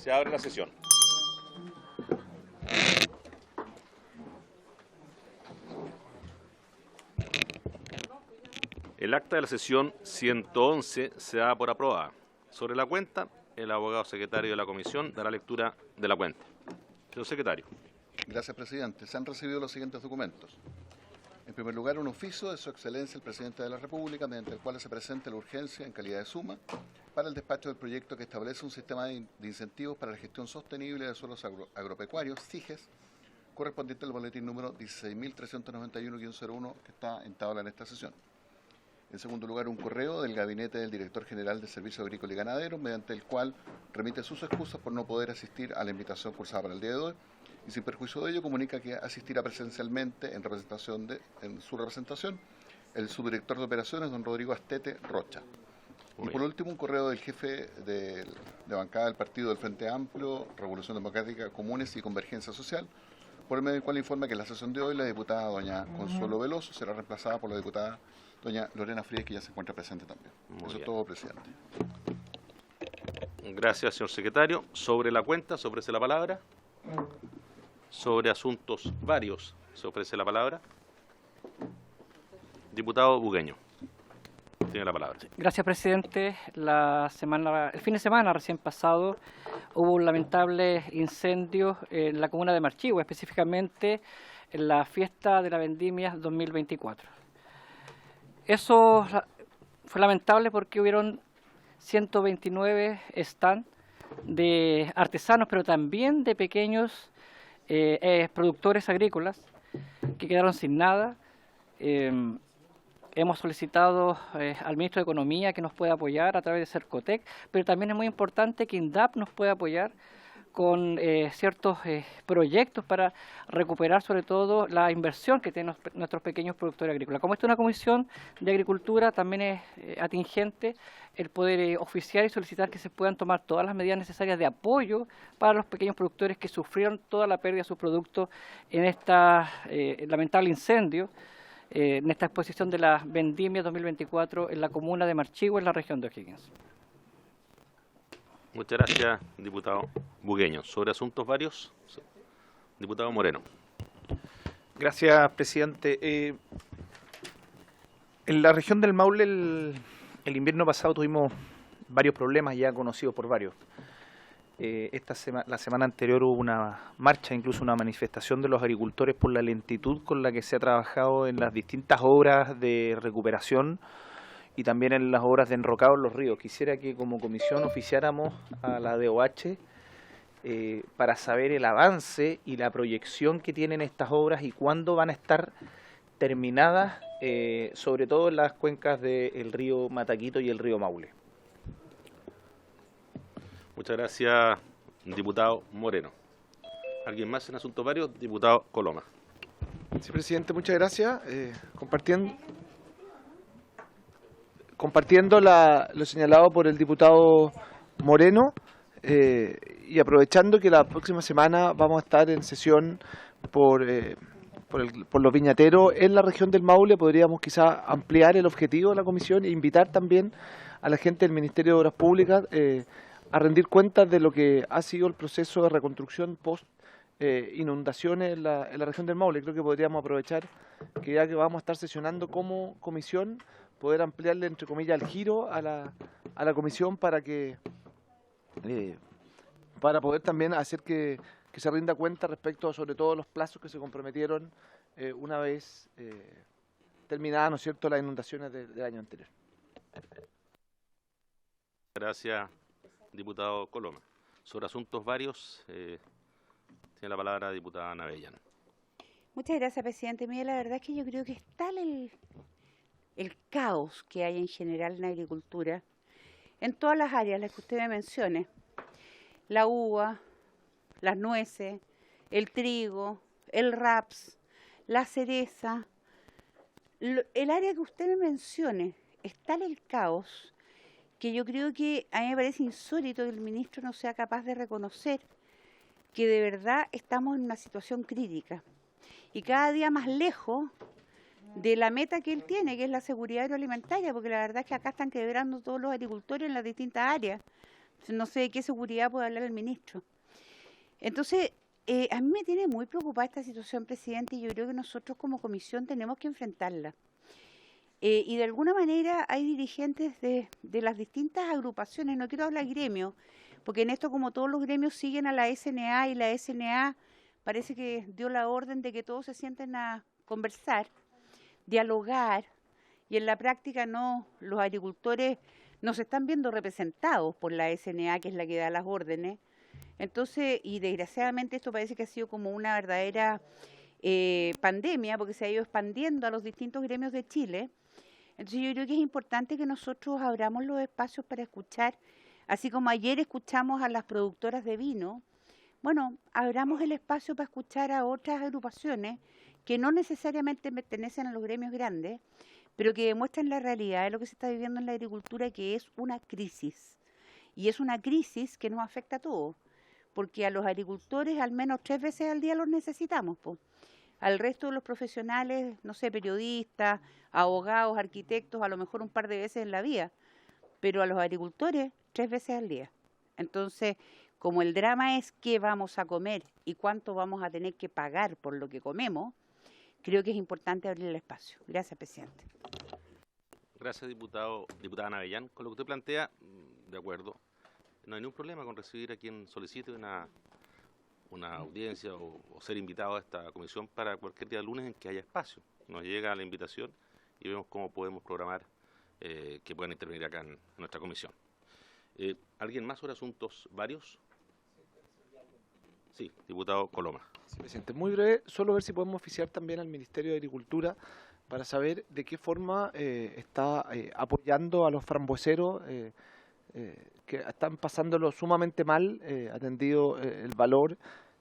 Se abre la sesión. El acta de la sesión 111 se da por aprobada. Sobre la cuenta, el abogado secretario de la comisión dará lectura de la cuenta. Señor secretario. Gracias, presidente. Se han recibido los siguientes documentos. En primer lugar, un oficio de Su Excelencia el Presidente de la República, mediante el cual se presenta la urgencia en calidad de suma para el despacho del proyecto que establece un sistema de incentivos para la gestión sostenible de suelos agropecuarios, SIGES, correspondiente al boletín número 16.391-01 que está en tabla en esta sesión. En segundo lugar, un correo del Gabinete del Director General de Servicios Agrícolas y Ganaderos, mediante el cual remite sus excusas por no poder asistir a la invitación cursada para el día de hoy, y sin perjuicio de ello comunica que asistirá presencialmente en su representación el subdirector de operaciones, don Rodrigo Astete Rocha. Y por último, un correo del jefe de bancada del partido del Frente Amplio, Revolución Democrática, Comunes y Convergencia Social, por el medio del cual informa que en la sesión de hoy la diputada doña Consuelo Veloso será reemplazada por la diputada doña Lorena Frías, que ya se encuentra presente también. Eso es todo, presidente. Gracias, señor secretario. Sobre la cuenta se ofrece la palabra. Sobre asuntos varios se ofrece la palabra. Diputado Bugueño, tiene la palabra. Gracias, presidente. El fin de semana recién pasado hubo un lamentable incendio en la comuna de Marchihue, específicamente en la fiesta de la Vendimia 2024. Eso fue lamentable porque hubieron 129 stands de artesanos, pero también de pequeños productores agrícolas que quedaron sin nada. Hemos solicitado al ministro de Economía que nos pueda apoyar a través de Cercotec, pero también es muy importante que INDAP nos pueda apoyar con ciertos proyectos para recuperar sobre todo la inversión que tienen nuestros pequeños productores agrícolas. Como esta es una comisión de agricultura, también es atingente el poder oficiar y solicitar que se puedan tomar todas las medidas necesarias de apoyo para los pequeños productores que sufrieron toda la pérdida de sus productos en este lamentable incendio, en esta exposición de la Vendimia 2024 en la comuna de Marchihue, en la región de O'Higgins. Muchas gracias, diputado Bugueño. Sobre asuntos varios, diputado Moreno. Gracias, presidente. En la región del Maule, el invierno pasado tuvimos varios problemas ya conocidos por varios. La semana anterior hubo una marcha, incluso una manifestación de los agricultores por la lentitud con la que se ha trabajado en las distintas obras de recuperación y también en las obras de enrocado en los ríos. Quisiera que como comisión oficiáramos a la DOH para saber el avance y la proyección que tienen estas obras y cuándo van a estar terminadas, sobre todo en las cuencas del río Mataquito y el río Maule. Muchas gracias, diputado Moreno. ¿Alguien más en asuntos varios? Diputado Coloma. Sí, presidente, muchas gracias. Compartiendo lo señalado por el diputado Moreno y aprovechando que la próxima semana vamos a estar en sesión por los viñateros en la región del Maule, podríamos quizá ampliar el objetivo de la comisión e invitar también a la gente del Ministerio de Obras Públicas a rendir cuentas de lo que ha sido el proceso de reconstrucción post inundaciones en la región del Maule. Creo que podríamos aprovechar que ya que vamos a estar sesionando como comisión, poder ampliarle, entre comillas, el giro a la comisión para poder también hacer que se rinda cuenta respecto a, sobre todo, los plazos que se comprometieron una vez terminadas, ¿no es cierto?, las inundaciones del año anterior. Gracias, diputado Coloma. Sobre asuntos varios, tiene la palabra la diputada Navellán. Muchas gracias, presidente. Mira, la verdad es que yo creo que es tal el caos que hay en general en la agricultura, en todas las áreas, las que usted me mencione, la uva, las nueces, el trigo, el raps, la cereza, el área que usted me mencione, es tal el caos que yo creo que a mí me parece insólito que el ministro no sea capaz de reconocer que de verdad estamos en una situación crítica y cada día más lejos de la meta que él tiene, que es la seguridad agroalimentaria, porque la verdad es que acá están quebrando todos los agricultores en las distintas áreas, No sé de qué seguridad puede hablar el ministro. Entonces, a mí me tiene muy preocupada esta situación, presidente, y yo creo que nosotros como comisión tenemos que enfrentarla. Y de alguna manera hay dirigentes de las distintas agrupaciones, no quiero hablar gremio, porque en esto como todos los gremios siguen a la SNA y la SNA parece que dio la orden de que todos se sienten a conversar, dialogar, y en la práctica no, los agricultores no se están viendo representados por la SNA, que es la que da las órdenes. Entonces, y desgraciadamente esto parece que ha sido como una verdadera pandemia, porque se ha ido expandiendo a los distintos gremios de Chile. Entonces yo creo que es importante que nosotros abramos los espacios para escuchar, así como ayer escuchamos a las productoras de vino, bueno, abramos el espacio para escuchar a otras agrupaciones que no necesariamente pertenecen a los gremios grandes, pero que demuestran la realidad de lo que se está viviendo en la agricultura, que es una crisis. Y es una crisis que nos afecta a todos, porque a los agricultores al menos 3 veces al día los necesitamos, pues. Al resto de los profesionales, no sé, periodistas, abogados, arquitectos, a lo mejor un par de veces en la vida, pero a los agricultores 3 veces al día. Entonces, como el drama es qué vamos a comer y cuánto vamos a tener que pagar por lo que comemos, creo que es importante abrir el espacio. Gracias, presidente. Gracias, diputada Navellán. Con lo que usted plantea, de acuerdo, no hay ningún problema con recibir a quien solicite una audiencia o ser invitado a esta comisión para cualquier día de lunes en que haya espacio. Nos llega la invitación y vemos cómo podemos programar que puedan intervenir acá en nuestra comisión. ¿Alguien más sobre asuntos varios? Sí, diputado Coloma. Sí, presidente. Muy breve, solo ver si podemos oficiar también al Ministerio de Agricultura para saber de qué forma está apoyando a los frambueseros que están pasándolo sumamente mal, atendido el valor,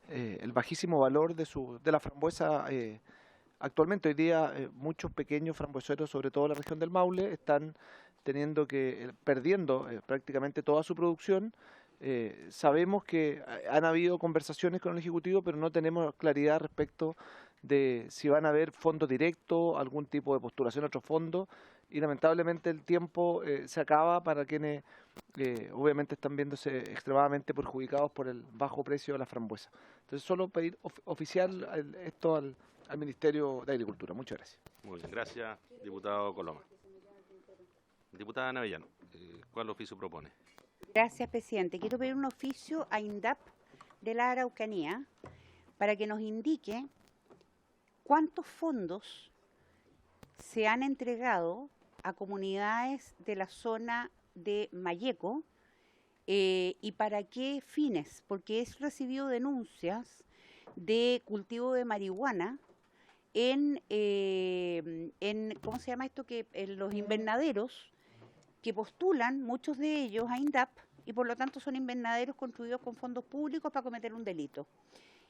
el bajísimo valor de la frambuesa. Actualmente hoy día muchos pequeños frambueseros, sobre todo en la región del Maule, están perdiendo prácticamente toda su producción. Sabemos que han habido conversaciones con el Ejecutivo, pero no tenemos claridad respecto de si van a haber fondos directos, algún tipo de postulación a otro fondo, y lamentablemente el tiempo se acaba para quienes obviamente están viéndose extremadamente perjudicados por el bajo precio de la frambuesa. Entonces solo pedir oficial esto al Ministerio de Agricultura. Muchas gracias. Muy bien, gracias, diputado Coloma. Diputada Navellán, ¿cuál oficio propone? Gracias, presidente. Quiero pedir un oficio a INDAP de la Araucanía para que nos indique cuántos fondos se han entregado a comunidades de la zona de Mayeco y para qué fines, porque he recibido denuncias de cultivo de marihuana en ¿cómo se llama esto? Que en los invernaderos que postulan, muchos de ellos, a INDAP, y por lo tanto son invernaderos construidos con fondos públicos para cometer un delito.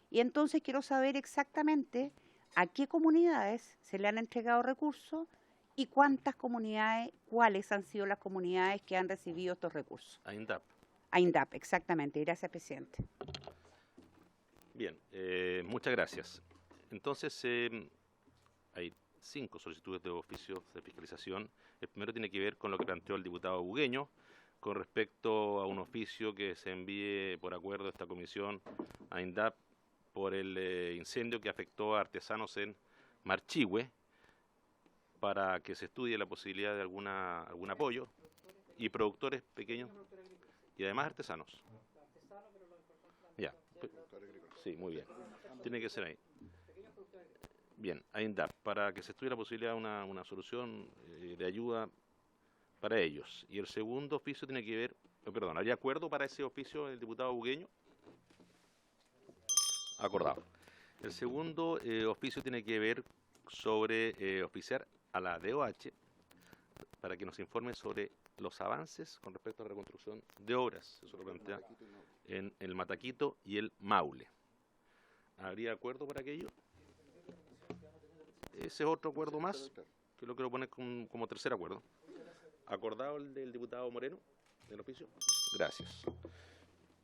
Y entonces quiero saber exactamente a qué comunidades se le han entregado recursos y cuántas comunidades, cuáles han sido las comunidades que han recibido estos recursos. A INDAP. A INDAP, exactamente. Gracias, presidente. Bien, muchas gracias. Entonces, hay 5 solicitudes de oficios de fiscalización. El primero tiene que ver con lo que planteó el diputado Bugueño, con respecto a un oficio que se envíe por acuerdo de esta comisión a INDAP por el incendio que afectó a artesanos en Marchihue, para que se estudie la posibilidad de algún apoyo, y productores pequeños y además artesanos. Ya. Sí, muy bien. Tiene que ser ahí. Bien, a INDAP, para que se estudie la posibilidad de una solución de ayuda para ellos. Y el segundo oficio tiene que ver, perdón, ¿habría acuerdo para ese oficio del diputado Bugueño? Acordado. El segundo oficio tiene que ver sobre oficiar a la DOH para que nos informe sobre los avances con respecto a la reconstrucción de obras. Eso lo plantea en el Mataquito y el Maule. ¿Habría acuerdo para aquello? Ese es otro acuerdo más, que lo quiero poner como tercer acuerdo. ¿Acordado el del diputado Moreno, del oficio? Gracias.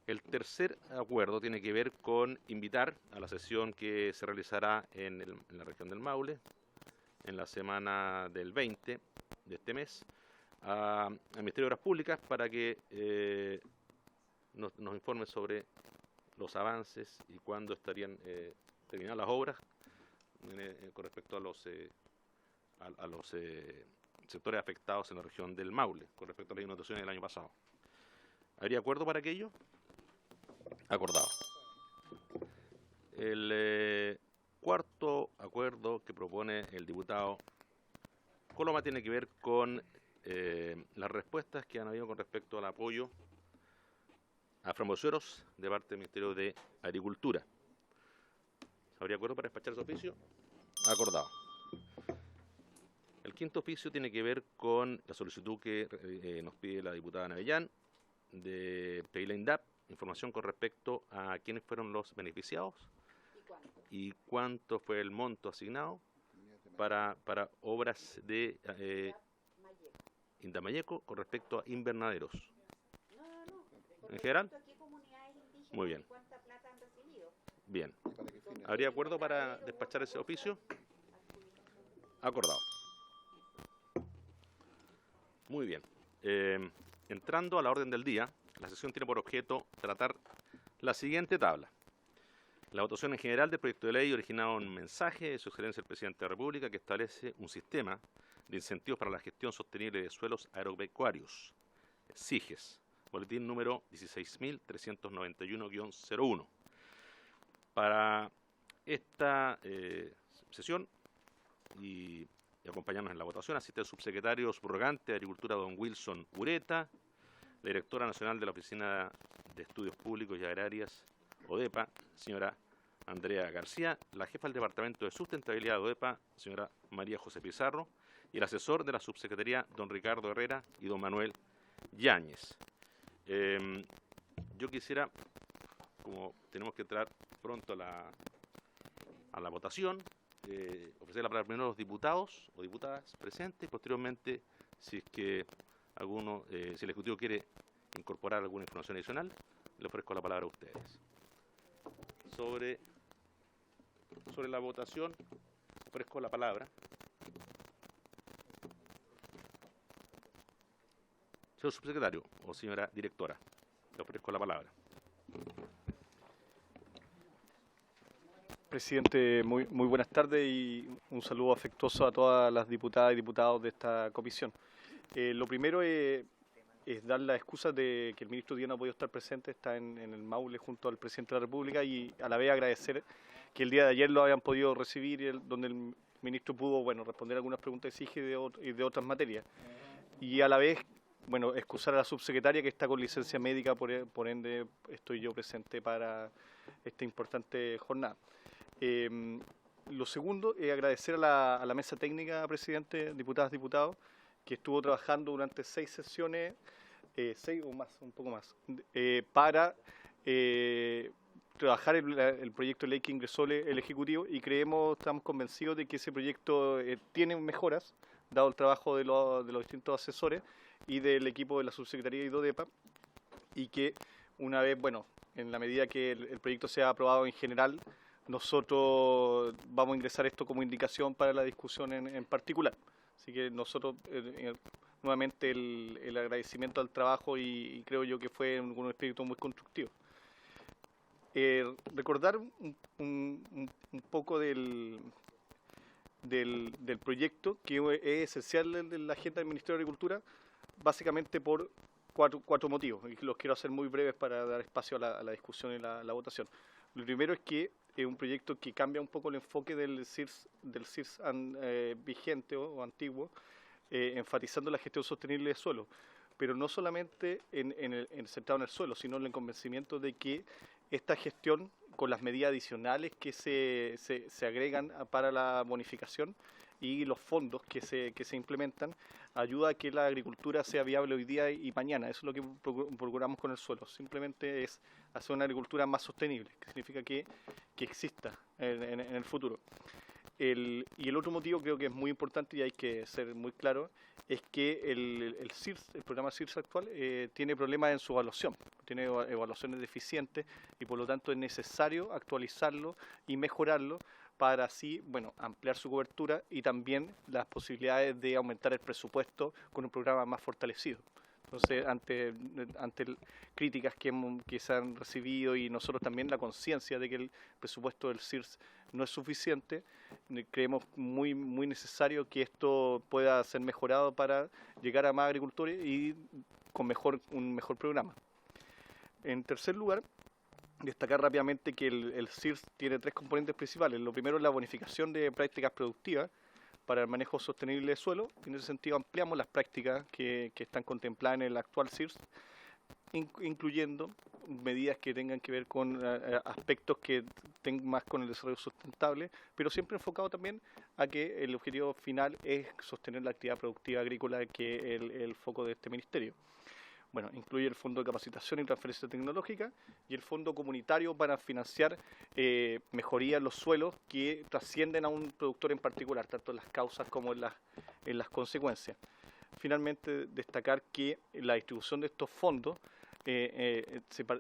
El tercer acuerdo tiene que ver con invitar a la sesión que se realizará en la región del Maule, en la semana del 20 de este mes, al Ministerio de Obras Públicas para que nos informe sobre los avances y cuándo estarían terminadas las obras con respecto a los sectores afectados en la región del Maule, con respecto a las inundaciones del año pasado. ¿Habría acuerdo para aquello? Acordado. El cuarto acuerdo que propone el diputado Coloma tiene que ver con las respuestas que han habido con respecto al apoyo a frambuceros de parte del Ministerio de Agricultura. ¿Habría acuerdo para despachar ese oficio? Acordado. El quinto oficio tiene que ver con la solicitud que nos pide la diputada Navellán de pedir la INDAP, información con respecto a quiénes fueron los beneficiados y cuánto fue el monto asignado para obras de Indamayeco con respecto a invernaderos. ¿En general? Muy bien. Bien. ¿Habría acuerdo para despachar ese oficio? Acordado. Muy bien. Entrando a la orden del día, la sesión tiene por objeto tratar la siguiente tabla. La votación en general del proyecto de ley originado en un mensaje de su excelencia el presidente de la República que establece un sistema de incentivos para la gestión sostenible de suelos agropecuarios, SIGES, boletín número 16.391-01. Para esta sesión y acompañarnos en la votación asiste el subsecretario subrogante de Agricultura, don Wilson Ureta, la directora nacional de la Oficina de Estudios Públicos y Agrarias, ODEPA, señora Andrea García, la jefa del Departamento de Sustentabilidad de ODEPA, señora María José Pizarro, y el asesor de la subsecretaría, don Ricardo Herrera y don Manuel Yáñez. Yo quisiera, como tenemos que entrar pronto a la votación, ofrecer la palabra primero a los diputados o diputadas presentes, y posteriormente, si es que alguno, si el Ejecutivo quiere incorporar alguna información adicional, le ofrezco la palabra a ustedes. Sobre la votación, ofrezco la palabra. Señor subsecretario o señora directora, le ofrezco la palabra. Presidente, muy buenas tardes y un saludo afectuoso a todas las diputadas y diputados de esta comisión. Lo primero es dar la excusa de que el ministro Díaz no ha podido estar presente, está en el Maule junto al presidente de la República, y a la vez agradecer que el día de ayer lo hayan podido recibir, donde el ministro pudo responder algunas preguntas de SIGE y de otras materias. Y a la vez, excusar a la subsecretaria que está con licencia médica, por ende estoy yo presente para esta importante jornada. Lo segundo es agradecer a la mesa técnica, presidente, diputadas, diputados, que estuvo trabajando durante 6 sesiones, 6 o más, un poco más, para trabajar el proyecto de ley que ingresó el Ejecutivo, y estamos convencidos de que ese proyecto tiene mejoras, dado el trabajo de los distintos asesores y del equipo de la subsecretaría y de ODEPA, y que una vez, en la medida que el proyecto sea aprobado en general, nosotros vamos a ingresar esto como indicación para la discusión en particular. Así que nosotros, nuevamente, el agradecimiento al trabajo, y creo yo que fue un espíritu muy constructivo. Recordar un poco del proyecto, que es esencial en la agenda del Ministerio de Agricultura, básicamente por cuatro motivos, y los quiero hacer muy breves para dar espacio a la discusión y la votación. Lo primero es que es un proyecto que cambia un poco el enfoque del CIRS vigente o antiguo, enfatizando la gestión sostenible de suelo, pero no solamente centrado en el suelo, sino en el convencimiento de que esta gestión, con las medidas adicionales que se agregan para la bonificación y los fondos que se implementan, ayuda a que la agricultura sea viable hoy día y mañana. Eso es lo que procuramos con el suelo. Simplemente es hacer una agricultura más sostenible, que significa que exista en el futuro. Y el otro motivo, creo que es muy importante y hay que ser muy claro, es que el CIRS, el programa CIRS actual, tiene problemas en su evaluación, tiene evaluaciones deficientes, y por lo tanto es necesario actualizarlo y mejorarlo para así, ampliar su cobertura y también las posibilidades de aumentar el presupuesto con un programa más fortalecido. Entonces, ante críticas que se han recibido y nosotros también la conciencia de que el presupuesto del CIRS no es suficiente, creemos muy necesario que esto pueda ser mejorado para llegar a más agricultores y con un mejor programa. En tercer lugar, destacar rápidamente que el CIRS tiene 3 componentes principales. Lo primero es la bonificación de prácticas productivas para el manejo sostenible de suelo. En ese sentido ampliamos las prácticas que están contempladas en el actual CIRS, incluyendo medidas que tengan que ver con aspectos que tengan más con el desarrollo sustentable, pero siempre enfocado también a que el objetivo final es sostener la actividad productiva agrícola, que es el foco de este ministerio. Bueno, incluye el Fondo de Capacitación y Transferencia Tecnológica y el Fondo Comunitario para financiar mejorías en los suelos que trascienden a un productor en particular, tanto en las causas como en las consecuencias. Finalmente, destacar que en la distribución de estos fondos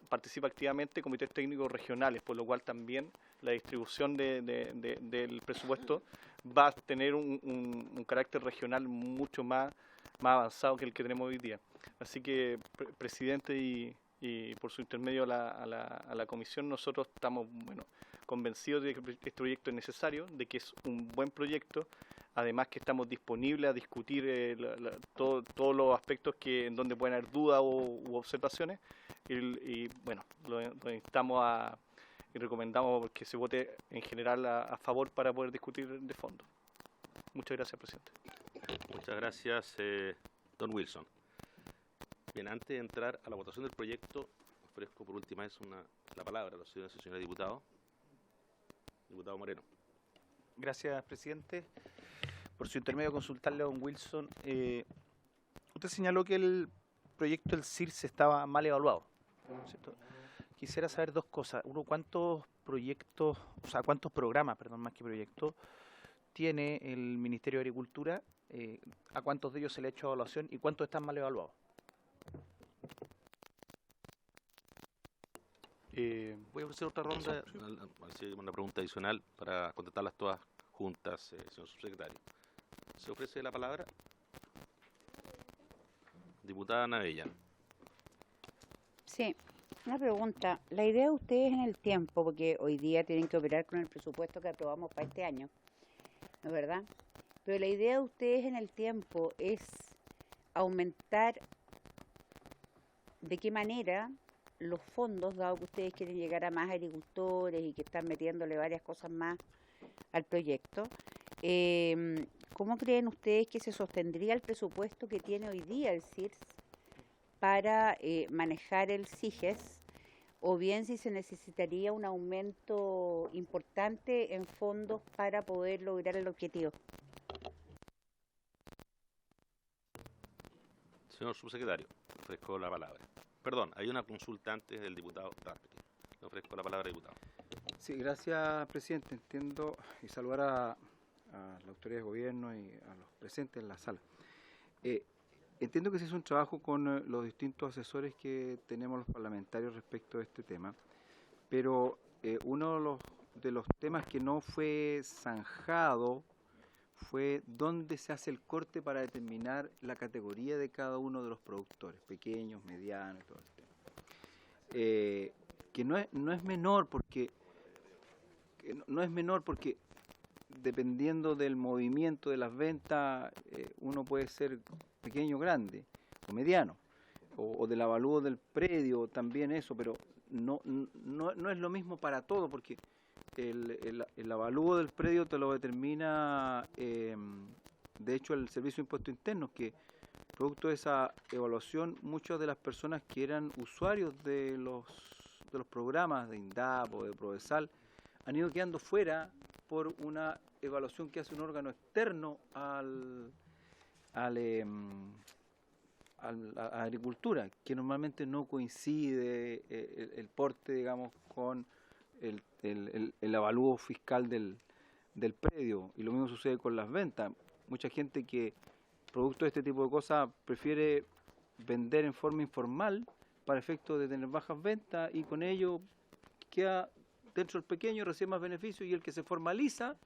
participa activamente comités técnicos regionales, por lo cual también la distribución del presupuesto va a tener un carácter regional mucho más avanzado que el que tenemos hoy día. Así que, presidente, y por su intermedio a la comisión, nosotros estamos convencidos de que este proyecto es necesario, de que es un buen proyecto, además que estamos disponibles a discutir todos los aspectos en donde pueden haber dudas u observaciones, y lo instamos y recomendamos que se vote en general a favor para poder discutir de fondo. Muchas gracias, presidente. Muchas gracias, don Wilson. Bien, antes de entrar a la votación del proyecto, ofrezco por última vez la palabra a los señores y señores diputados. Diputado Moreno. Gracias, presidente. Por su intermedio, consultarle a don Wilson. Usted señaló que el proyecto del CIRS estaba mal evaluado, ¿cierto? Quisiera saber 2 cosas. Uno, cuántos programas, más que proyectos, tiene el Ministerio de Agricultura, a cuántos de ellos se le ha hecho evaluación y cuántos están mal evaluados. Voy a ofrecer otra ronda, una pregunta adicional para contestarlas todas juntas, señor subsecretario. ¿Se ofrece la palabra? Diputada Navella. Sí, una pregunta. La idea de ustedes en el tiempo, porque hoy día tienen que operar con el presupuesto que aprobamos para este año, ¿no es verdad? Pero la idea de ustedes en el tiempo es aumentar de qué manera los fondos, dado que ustedes quieren llegar a más agricultores y que están metiéndole varias cosas más al proyecto, ¿cómo creen ustedes que se sostendría el presupuesto que tiene hoy día el CIRS para manejar el CIGES? O bien si se necesitaría un aumento importante en fondos para poder lograr el objetivo. Señor subsecretario, ofrezco la palabra. Perdón, hay una consulta antes del diputado Darpetti. Le ofrezco la palabra, diputado. Sí, gracias, presidente. Entiendo y saludar a la autoridad de gobierno y a los presentes en la sala. Entiendo que se hizo un trabajo con los distintos asesores que tenemos los parlamentarios respecto a este tema, pero uno de los temas que no fue zanjado fue dónde se hace el corte para determinar la categoría de cada uno de los productores, pequeños, medianos y todo el tema. Que no es menor porque dependiendo del movimiento de las ventas, uno puede ser pequeño, grande o mediano, o del avalúo del predio también eso, pero no es lo mismo para todo, porque el avalúo del predio te lo determina, de hecho, el Servicio de Impuestos Internos, que producto de esa evaluación, muchas de las personas que eran usuarios de los programas de INDAP o de Prodesal han ido quedando fuera por una evaluación que hace un órgano externo a agricultura, que normalmente no coincide el porte, digamos, con el avalúo fiscal del predio, y lo mismo sucede con las ventas. Mucha gente que, producto de este tipo de cosas, prefiere vender en forma informal para efecto de tener bajas ventas, y con ello queda dentro del pequeño, recibe más beneficios, y el que se formaliza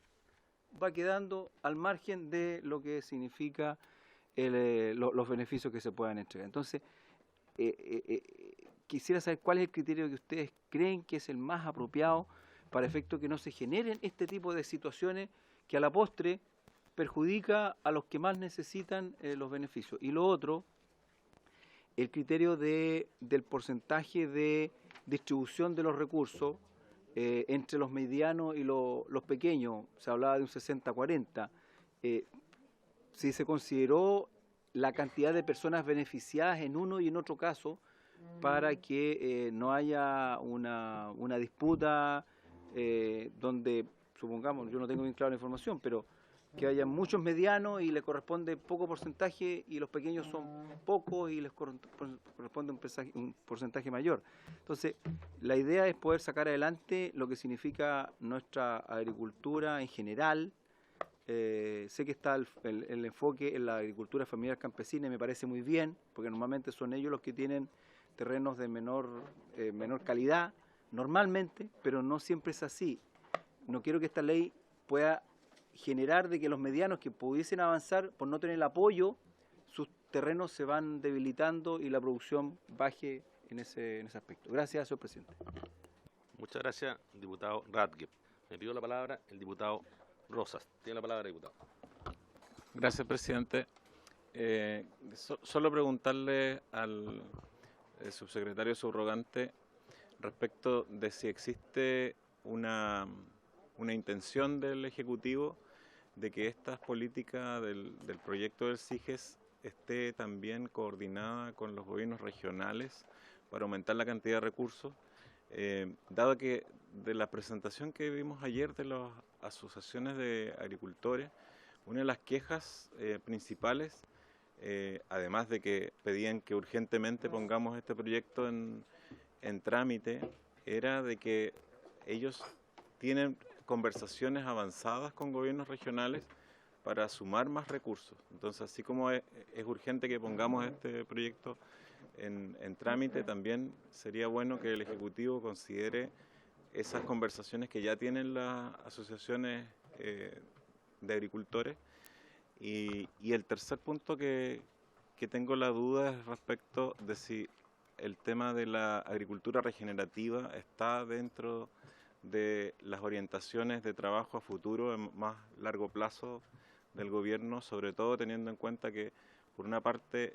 va quedando al margen de lo que significa los beneficios que se puedan entregar. Entonces, quisiera saber cuál es el criterio que ustedes creen que es el más apropiado para efecto que no se generen este tipo de situaciones que a la postre perjudica a los que más necesitan los beneficios. Y lo otro, el criterio del porcentaje de distribución de los recursos entre los medianos y los pequeños. Se hablaba de un 60-40. Si se consideró la cantidad de personas beneficiadas en uno y en otro caso para que no haya una disputa donde, supongamos, yo no tengo bien clara la información, pero que haya muchos medianos y les corresponde poco porcentaje y los pequeños son pocos y les corresponde un porcentaje mayor. Entonces, la idea es poder sacar adelante lo que significa nuestra agricultura en general. Sé que está el enfoque en la agricultura familiar campesina y me parece muy bien, porque normalmente son ellos los que tienen terrenos de menor calidad, normalmente, pero no siempre es así. No quiero que esta ley pueda generar de que los medianos que pudiesen avanzar por no tener el apoyo, sus terrenos se van debilitando y la producción baje en ese aspecto. Gracias, señor presidente. Muchas gracias, diputado Radke. Me pidió la palabra el diputado Rosas. Tiene la palabra, diputado. Gracias, presidente. Solo preguntarle al subsecretario subrogante respecto de si existe una intención del Ejecutivo de que estas políticas del proyecto del SIGES esté también coordinada con los gobiernos regionales para aumentar la cantidad de recursos, dado que de la presentación que vimos ayer de las asociaciones de agricultores, una de las quejas principales, además de que pedían que urgentemente pongamos este proyecto en trámite, era de que ellos tienen conversaciones avanzadas con gobiernos regionales para sumar más recursos. Entonces, así como es urgente que pongamos este proyecto en trámite, también sería bueno que el Ejecutivo considere esas conversaciones que ya tienen las asociaciones de agricultores. Y el tercer punto que tengo la duda es respecto de si el tema de la agricultura regenerativa está dentro de las orientaciones de trabajo a futuro en más largo plazo del gobierno, sobre todo teniendo en cuenta que, por una parte,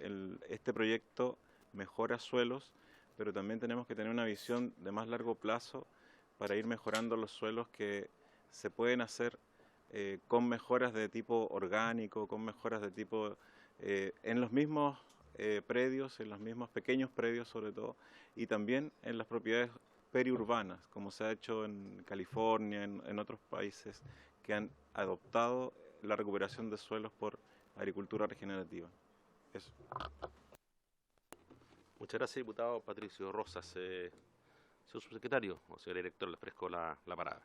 este proyecto mejora suelos, pero también tenemos que tener una visión de más largo plazo para ir mejorando los suelos que se pueden hacer con mejoras de tipo orgánico, con mejoras de tipo en los mismos predios, en los mismos pequeños predios sobre todo, y también en las propiedades periurbanas, como se ha hecho en California, en otros países que han adoptado la recuperación de suelos por agricultura regenerativa. Eso. Muchas gracias, diputado Patricio Rosas. Señor subsecretario o señor director, le ofrezco la palabra.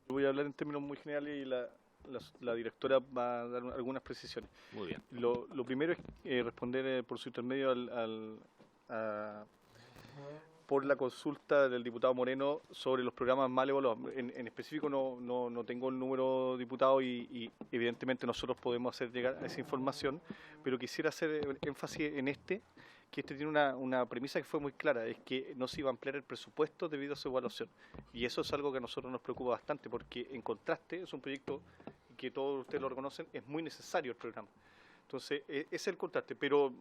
Voy a hablar en términos muy generales y la directora va a dar algunas precisiones. Muy bien. Lo primero es responder por su intermedio por la consulta del diputado Moreno sobre los programas mal evaluados. En específico no tengo el número diputado y evidentemente nosotros podemos hacer llegar a esa información, pero quisiera hacer énfasis en que este tiene una premisa que fue muy clara, es que no se iba a ampliar el presupuesto debido a su evaluación. Y eso es algo que a nosotros nos preocupa bastante, porque en contraste es un proyecto que todos ustedes lo reconocen, es muy necesario el programa. Entonces, ese es el contraste, pero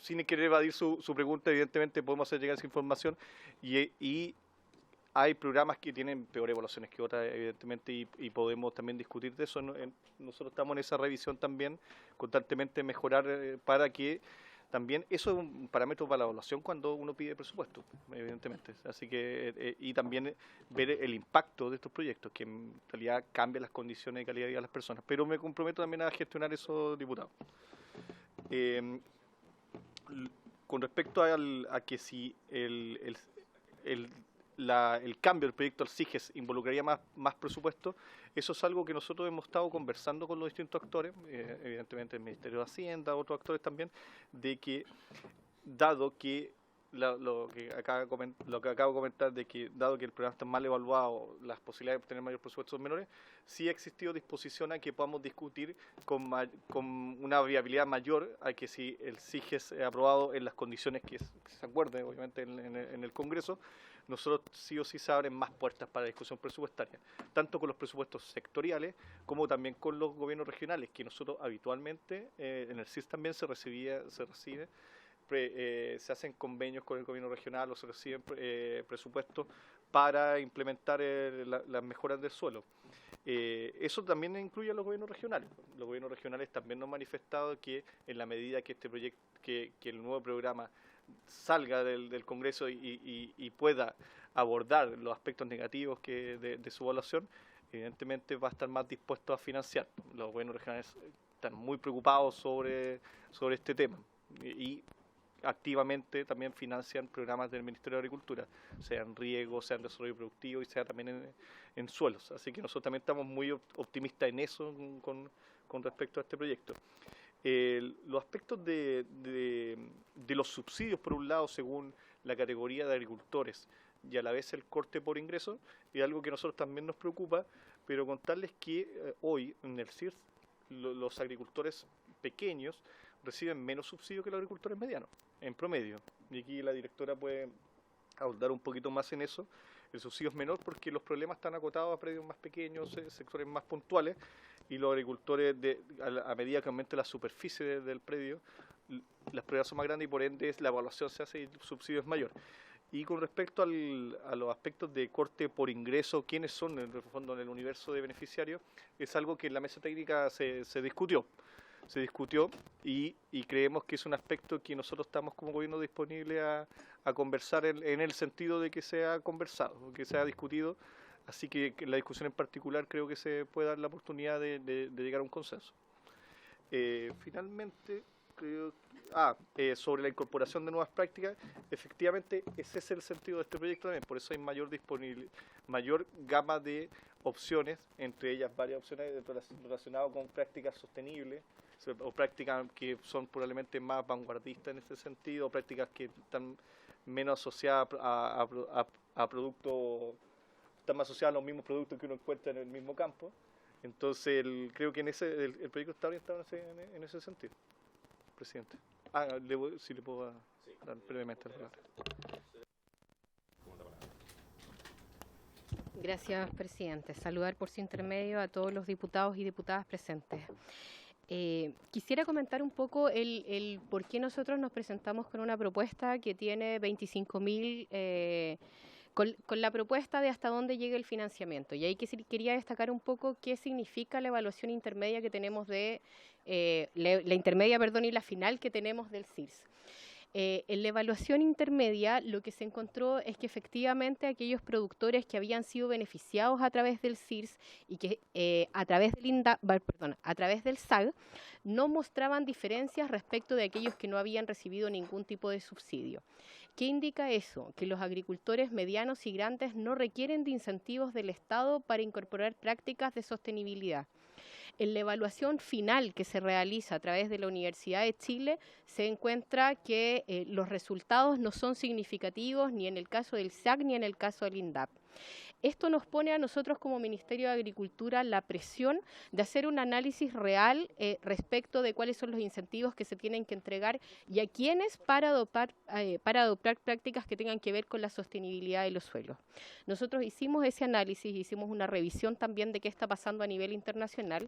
sin querer evadir su pregunta, evidentemente podemos hacer llegar esa información y hay programas que tienen peores evaluaciones que otras, evidentemente, y podemos también discutir de eso. Nosotros estamos en esa revisión también, constantemente mejorar para que también eso es un parámetro para la evaluación cuando uno pide presupuesto, evidentemente. Así que, y también ver el impacto de estos proyectos, que en realidad cambian las condiciones de calidad de vida de las personas. Pero me comprometo también a gestionar eso, diputado. Con respecto a que si el cambio del proyecto al SIGES involucraría más presupuesto, eso es algo que nosotros hemos estado conversando con los distintos actores, evidentemente el Ministerio de Hacienda, otros actores también, de que dado que lo que acabo de comentar, de que dado que el programa está mal evaluado, las posibilidades de obtener mayores presupuestos son menores, sí ha existido disposición a que podamos discutir con una viabilidad mayor a que si el SIG es aprobado en las condiciones que se acuerde, obviamente, en el Congreso, nosotros sí o sí se abren más puertas para la discusión presupuestaria, tanto con los presupuestos sectoriales como también con los gobiernos regionales, que nosotros habitualmente, en el CIS también se recibe, se hacen convenios con el gobierno regional o se reciben presupuestos para implementar las mejoras del suelo. Eso también incluye a los gobiernos regionales. Los gobiernos regionales también nos han manifestado que en la medida que este proyecto, que el nuevo programa salga del Congreso y pueda abordar los aspectos negativos de su evaluación, evidentemente va a estar más dispuesto a financiar. Los gobiernos regionales están muy preocupados sobre este tema y activamente también financian programas del Ministerio de Agricultura, sea en riego, sea en desarrollo productivo y sea también en suelos. Así que nosotros también estamos muy optimistas en eso con respecto a este proyecto. Los aspectos de los subsidios, por un lado, según la categoría de agricultores, y a la vez el corte por ingreso, es algo que a nosotros también nos preocupa, pero contarles que hoy en el CIRS los agricultores pequeños reciben menos subsidio que los agricultores medianos, en promedio. Y aquí la directora puede ahondar un poquito más en eso. El subsidio es menor porque los problemas están acotados a predios más pequeños, sectores más puntuales, y los agricultores, a medida que aumente la superficie del predio, las pérdidas son más grandes y por ende la evaluación se hace y el subsidio es mayor. Y con respecto a los aspectos de corte por ingreso, quiénes son en el fondo en el universo de beneficiarios, es algo que en la mesa técnica se discutió y creemos que es un aspecto que nosotros estamos como gobierno disponibles a conversar en el sentido de que sea conversado, que sea discutido. Así que en la discusión en particular creo que se puede dar la oportunidad de llegar a un consenso. Finalmente, creo sobre la incorporación de nuevas prácticas, efectivamente ese es el sentido de este proyecto también, por eso hay mayor gama de opciones, entre ellas varias opciones relacionadas con prácticas sostenibles, o prácticas que son probablemente más vanguardistas en este sentido, o prácticas que están menos asociadas a productos, están más asociadas a los mismos productos que uno encuentra en el mismo campo. Entonces creo que el proyecto está orientado en ese sentido, presidente. Si le puedo dar brevemente la palabra. Gracias, presidente. Saludar por su intermedio a todos los diputados y diputadas presentes. Quisiera comentar un poco el por qué nosotros nos presentamos con una propuesta que tiene 25.000, con la propuesta de hasta dónde llega el financiamiento. Y ahí quería destacar un poco qué significa la evaluación intermedia que tenemos la intermedia, y la final que tenemos del CIRS. En la evaluación intermedia lo que se encontró es que efectivamente aquellos productores que habían sido beneficiados a través del CIRS y que a través del SAG no mostraban diferencias respecto de aquellos que no habían recibido ningún tipo de subsidio. ¿Qué indica eso? Que los agricultores medianos y grandes no requieren de incentivos del Estado para incorporar prácticas de sostenibilidad. En la evaluación final que se realiza a través de la Universidad de Chile se encuentra que los resultados no son significativos ni en el caso del SAC ni en el caso del INDAP. Esto nos pone a nosotros como Ministerio de Agricultura la presión de hacer un análisis real respecto de cuáles son los incentivos que se tienen que entregar y a quiénes para adoptar prácticas que tengan que ver con la sostenibilidad de los suelos. Nosotros hicimos ese análisis, hicimos una revisión también de qué está pasando a nivel internacional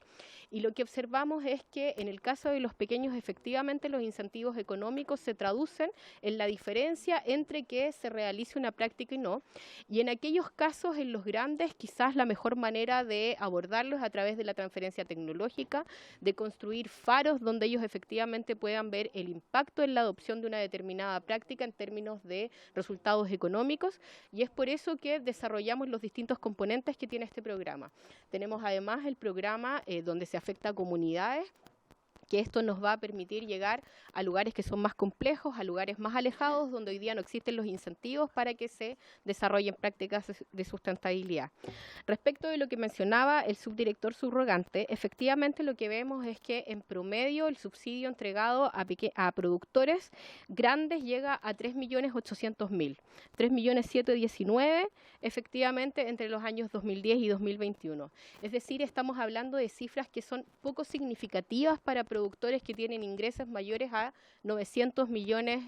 y lo que observamos es que en el caso de los pequeños efectivamente los incentivos económicos se traducen en la diferencia entre que se realice una práctica y no, y en aquellos casos en los grandes quizás la mejor manera de abordarlos a través de la transferencia tecnológica, de construir faros donde ellos efectivamente puedan ver el impacto en la adopción de una determinada práctica en términos de resultados económicos, y es por eso que desarrollamos los distintos componentes que tiene este programa. Tenemos además el programa donde se afecta a comunidades, que esto nos va a permitir llegar a lugares que son más complejos, a lugares más alejados, donde hoy día no existen los incentivos para que se desarrollen prácticas de sustentabilidad. Respecto de lo que mencionaba el subdirector subrogante, efectivamente lo que vemos es que en promedio el subsidio entregado a productores grandes llega a 3.800.000, 3.719.000 efectivamente entre los años 2010 y 2021. Es decir, estamos hablando de cifras que son poco significativas para productores que tienen ingresos mayores a 900 millones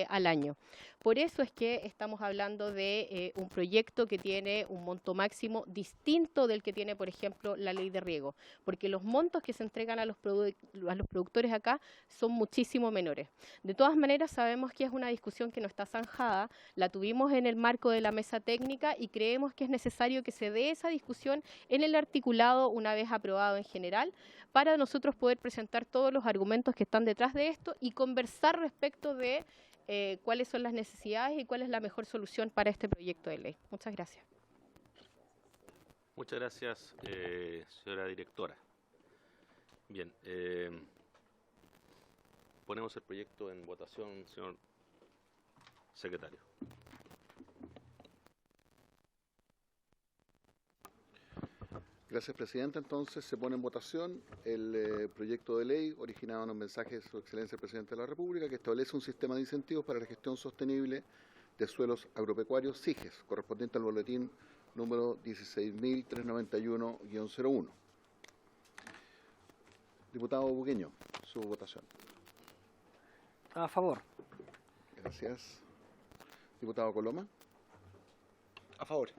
al año. Por eso es que estamos hablando de un proyecto que tiene un monto máximo distinto del que tiene, por ejemplo, la ley de riego, porque los montos que se entregan a los productores acá son muchísimo menores. De todas maneras, sabemos que es una discusión que no está zanjada, la tuvimos en el marco de la mesa técnica y creemos que es necesario que se dé esa discusión en el articulado una vez aprobado en general, para nosotros poder presentar todos los argumentos que están detrás de esto y conversar respecto de cuáles son las necesidades y cuál es la mejor solución para este proyecto de ley. Muchas gracias. Muchas gracias, señora directora. Bien, ponemos el proyecto en votación, señor secretario. Gracias, presidente. Entonces se pone en votación el proyecto de ley originado en un mensaje de Su Excelencia el Presidente de la República que establece un sistema de incentivos para la gestión sostenible de suelos agropecuarios SIGES, correspondiente al boletín número 16.391-01. Diputado Bugueño, su votación. A favor. Gracias. Diputado Coloma. A favor.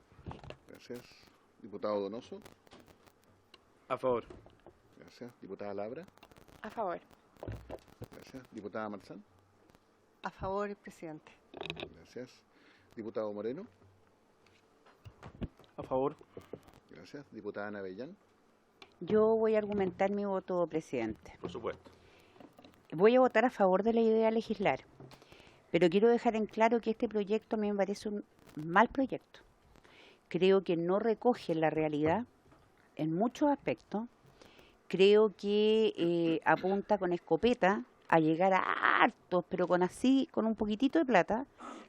Gracias. Diputado Donoso. A favor. Gracias. Diputada Labra. A favor. Gracias. Diputada Marzán. A favor, presidente. Gracias. Diputado Moreno. A favor. Gracias. Diputada Navellán. Yo voy a argumentar mi voto, presidente. Por supuesto. Voy a votar a favor de la idea de legislar, pero quiero dejar en claro que este proyecto a mí me parece un mal proyecto. Creo que no recoge la realidad en muchos aspectos. Creo que apunta con escopeta a llegar a hartos, pero con un poquitito de plata,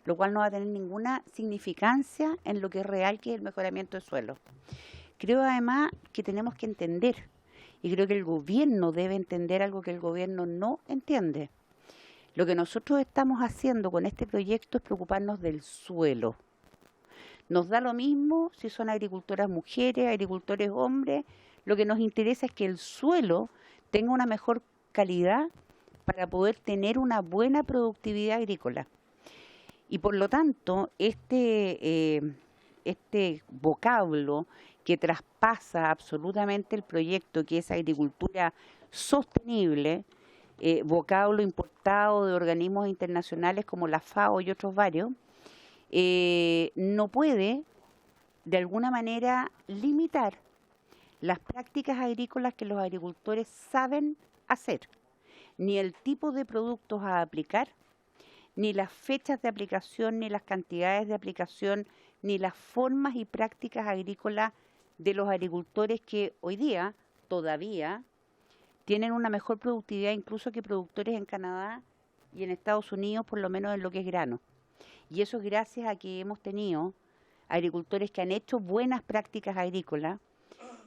lo cual no va a tener ninguna significancia en lo que es real, que es el mejoramiento del suelo. Creo además que tenemos que entender, y creo que el gobierno debe entender algo que el gobierno no entiende. Lo que nosotros estamos haciendo con este proyecto es preocuparnos del suelo. Nos da lo mismo si son agricultoras mujeres, agricultores hombres. Lo que nos interesa es que el suelo tenga una mejor calidad para poder tener una buena productividad agrícola. Y por lo tanto, este vocablo que traspasa absolutamente el proyecto, que es agricultura sostenible, vocablo importado de organismos internacionales como la FAO y otros varios, no puede, de alguna manera, limitar las prácticas agrícolas que los agricultores saben hacer, ni el tipo de productos a aplicar, ni las fechas de aplicación, ni las cantidades de aplicación, ni las formas y prácticas agrícolas de los agricultores que hoy día todavía tienen una mejor productividad incluso que productores en Canadá y en Estados Unidos, por lo menos en lo que es grano. Y eso es gracias a que hemos tenido agricultores que han hecho buenas prácticas agrícolas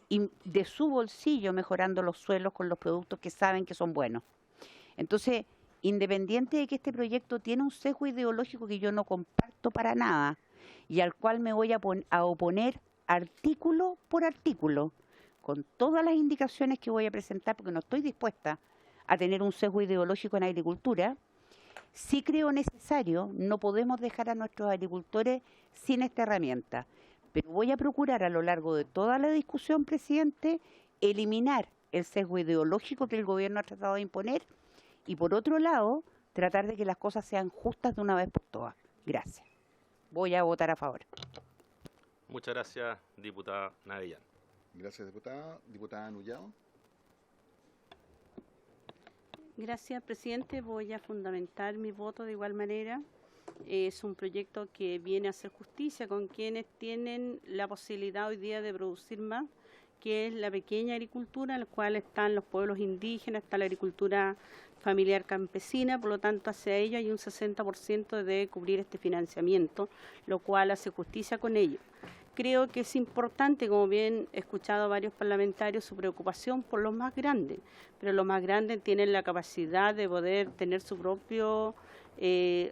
y de su bolsillo mejorando los suelos con los productos que saben que son buenos. Entonces, independiente de que este proyecto tiene un sesgo ideológico que yo no comparto para nada y al cual me voy a oponer artículo por artículo, con todas las indicaciones que voy a presentar, porque no estoy dispuesta a tener un sesgo ideológico en agricultura, sí creo necesario, no podemos dejar a nuestros agricultores sin esta herramienta, pero voy a procurar a lo largo de toda la discusión, presidente, eliminar el sesgo ideológico que el gobierno ha tratado de imponer y, por otro lado, tratar de que las cosas sean justas de una vez por todas. Gracias. Voy a votar a favor. Muchas gracias, diputada Navellán. Gracias, diputada. Diputada Nullao. Gracias, presidente. Voy a fundamentar mi voto de igual manera. Es un proyecto que viene a hacer justicia con quienes tienen la posibilidad hoy día de producir más, que es la pequeña agricultura, en la cual están los pueblos indígenas, está la agricultura familiar campesina, por lo tanto hacia ello hay un 60% de cubrir este financiamiento, lo cual hace justicia con ello. Creo que es importante, como bien he escuchado a varios parlamentarios, su preocupación por los más grandes, pero los más grandes tienen la capacidad de poder tener su propio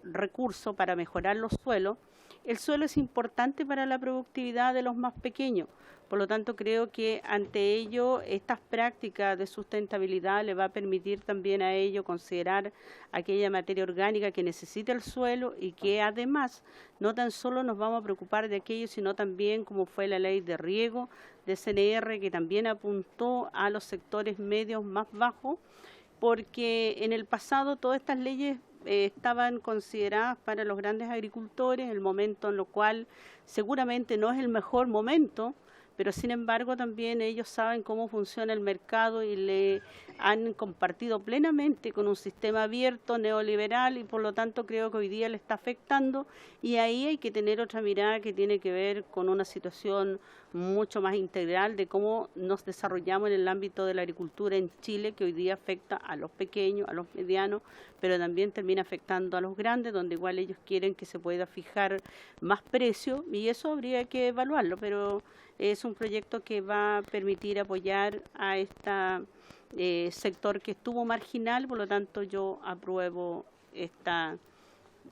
recurso para mejorar los suelos. El suelo es importante para la productividad de los más pequeños, por lo tanto creo que ante ello estas prácticas de sustentabilidad le va a permitir también a ello considerar aquella materia orgánica que necesita el suelo y que además no tan solo nos vamos a preocupar de aquello, sino también como fue la ley de riego de CNR, que también apuntó a los sectores medios más bajos, porque en el pasado todas estas leyes estaban consideradas para los grandes agricultores, el momento en lo cual seguramente no es el mejor momento, pero sin embargo también ellos saben cómo funciona el mercado y le han compartido plenamente con un sistema abierto, neoliberal, y por lo tanto creo que hoy día le está afectando, y ahí hay que tener otra mirada que tiene que ver con una situación mucho más integral de cómo nos desarrollamos en el ámbito de la agricultura en Chile, que hoy día afecta a los pequeños, a los medianos, pero también termina afectando a los grandes, donde igual ellos quieren que se pueda fijar más precio, y eso habría que evaluarlo, pero es un proyecto que va a permitir apoyar a este sector que estuvo marginal, por lo tanto yo apruebo este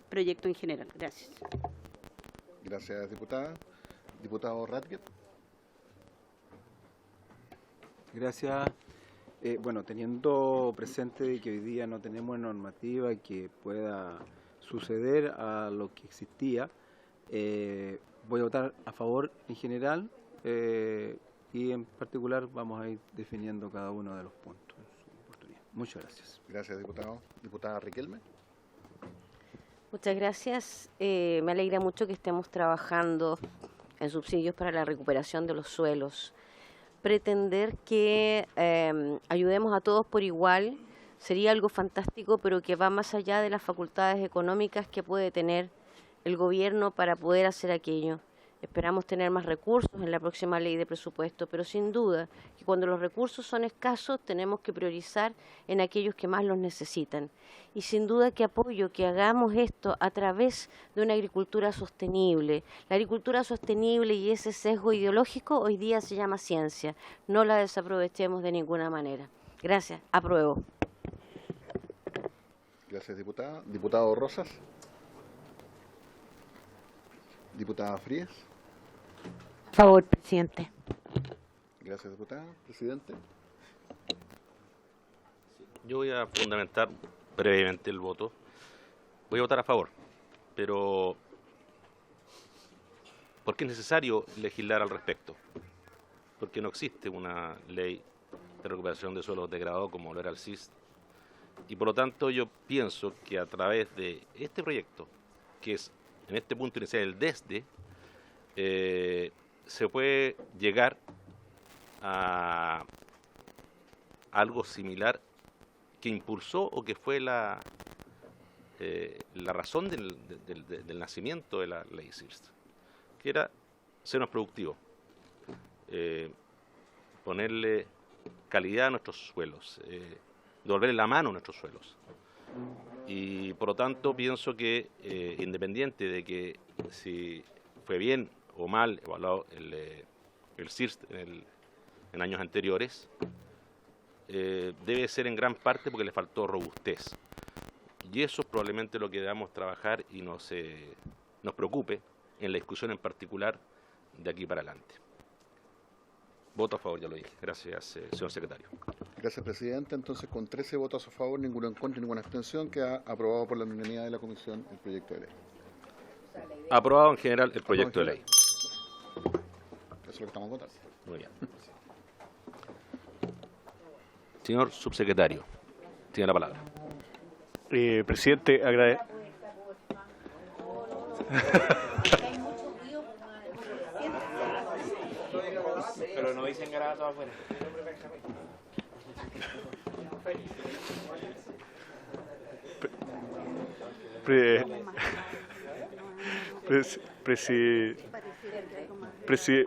proyecto en general. Gracias. Gracias, diputada. Diputado Radke. Gracias. Bueno, teniendo presente que hoy día no tenemos normativa que pueda suceder a lo que existía, voy a votar a favor en general. Y en particular vamos a ir definiendo cada uno de los puntos en su oportunidad. Muchas gracias. Gracias, diputado. Diputada Riquelme. Muchas gracias. Me alegra mucho que estemos trabajando en subsidios para la recuperación de los suelos. Pretender que ayudemos a todos por igual sería algo fantástico, pero que va más allá de las facultades económicas que puede tener el gobierno para poder hacer aquello. Esperamos tener más recursos en la próxima ley de presupuesto, pero sin duda que cuando los recursos son escasos tenemos que priorizar en aquellos que más los necesitan. Y sin duda que apoyo que hagamos esto a través de una agricultura sostenible. La agricultura sostenible y ese sesgo ideológico hoy día se llama ciencia. No la desaprovechemos de ninguna manera. Gracias. Apruebo. Gracias, diputada. Diputado Rosas. Diputada Frías. A favor, presidente. Gracias, diputada. Presidente. Yo voy a fundamentar brevemente el voto. Voy a votar a favor, pero porque es necesario legislar al respecto, porque no existe una ley de recuperación de suelos degradados como lo era el CIS, y por lo tanto yo pienso que a través de este proyecto, que es en este punto inicial el desde, se puede llegar a algo similar que impulsó o que fue la razón del nacimiento de la ley CIRST, que era ser más productivo, ponerle calidad a nuestros suelos, devolverle la mano a nuestros suelos. Y por lo tanto pienso que independiente de que si fue bien o mal evaluado el CIRST en años anteriores, debe ser en gran parte porque le faltó robustez. Y eso es probablemente lo que debamos trabajar y nos preocupe en la discusión en particular de aquí para adelante. Voto a favor, ya lo dije. Gracias, señor secretario. Gracias, presidente. Entonces, con 13 votos a favor, ninguno en contra y ninguna abstención, queda aprobado por la unanimidad de la comisión el proyecto de ley. Aprobado en general el proyecto de ley. Eso es lo que estamos votando. Muy bien. Señor subsecretario, tiene la palabra. Presidente, Pero no dicen garabato afuera.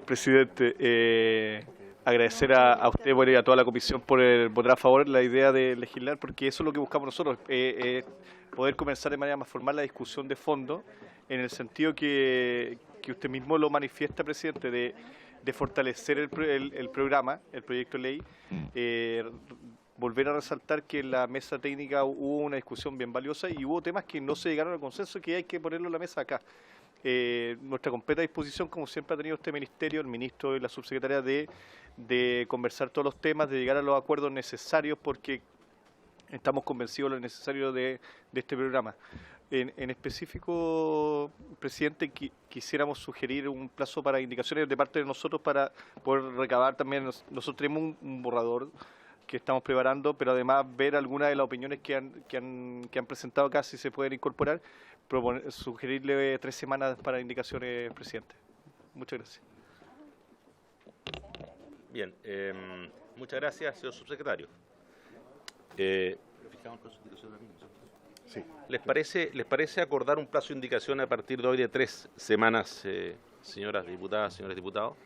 Presidente, agradecer a usted y a toda la comisión por votar a favor la idea de legislar, porque eso es lo que buscamos nosotros, poder comenzar de manera más formal la discusión de fondo, en el sentido que usted mismo lo manifiesta, presidente, de fortalecer el programa, el proyecto de ley, volver a resaltar que en la mesa técnica hubo una discusión bien valiosa y hubo temas que no se llegaron al consenso, que hay que ponerlo en la mesa acá. Nuestra completa disposición, como siempre ha tenido este ministerio, el ministro y la subsecretaria, de conversar todos los temas, de llegar a los acuerdos necesarios, porque estamos convencidos de lo necesario de este programa. En específico, presidente, quisiéramos sugerir un plazo para indicaciones de parte de nosotros para poder recabar también. Nosotros tenemos un borrador que estamos preparando, pero además ver algunas de las opiniones que han presentado acá, si se pueden incorporar, sugerirle 3 semanas para indicaciones, presidente. Muchas gracias. Bien, muchas gracias, señor subsecretario. Sí. ¿Les parece acordar un plazo de indicación a partir de hoy de 3 semanas, señoras diputadas, señores diputados?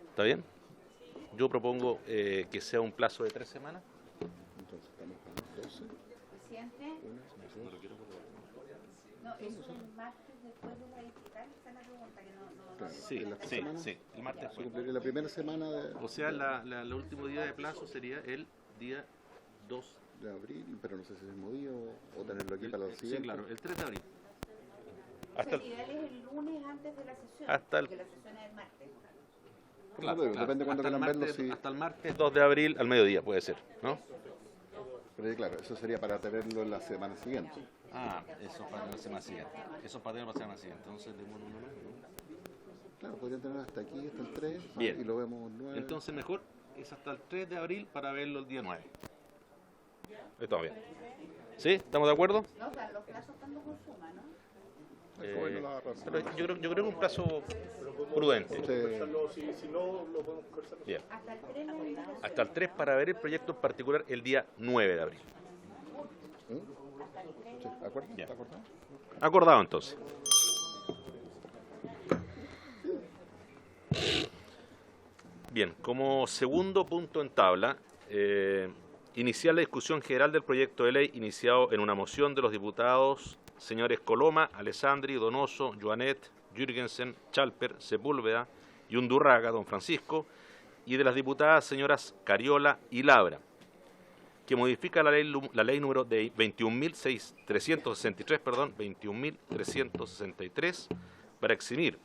¿Está bien? Yo propongo que sea un plazo de 3 semanas. Entonces, estamos con 12. Presidente. No, eso es el martes después de la digital, esa es la pregunta que no. Claro, sí, el martes. Se cumpliría la primera semana de... O sea, el último día de plazo sería el día 2 de abril, pero no sé si es el mismo día o tenerlo aquí para los siguientes. Sí, claro, el 3 de abril. Hasta el ideal es el lunes antes de la sesión, porque la sesión es el martes. Claro, depende de cuándo quieran verlo. Hasta el martes 2 de abril al mediodía puede ser, ¿no? Pero claro, eso sería para tenerlo en la semana siguiente. Ah, eso para la semana siguiente. Eso para tenerlo la semana siguiente. Entonces, démosle uno más, ¿no? Claro, podrían tener hasta aquí, hasta el 3, bien, y lo vemos 9. Entonces, mejor es hasta el 3 de abril para verlo el día 9. Estamos bien. ¿Sí? ¿Estamos de acuerdo? No, o sea, los plazos están por suma, ¿no? Pero yo creo que un plazo prudente. Bien. Hasta el 3 para ver el proyecto en particular el día 9 de abril. Sí, ¿acuerdo? ¿Está acordado? Acordado entonces. Bien, como segundo punto en tabla, iniciar la discusión general del proyecto de ley iniciado en una moción de los diputados señores Coloma, Alessandri, Donoso, Joanet, Jürgensen, Chalper, Sepúlveda y Undurraga, don Francisco, y de las diputadas señoras Cariola y Labra, que modifica la ley número de 21.363 para eximir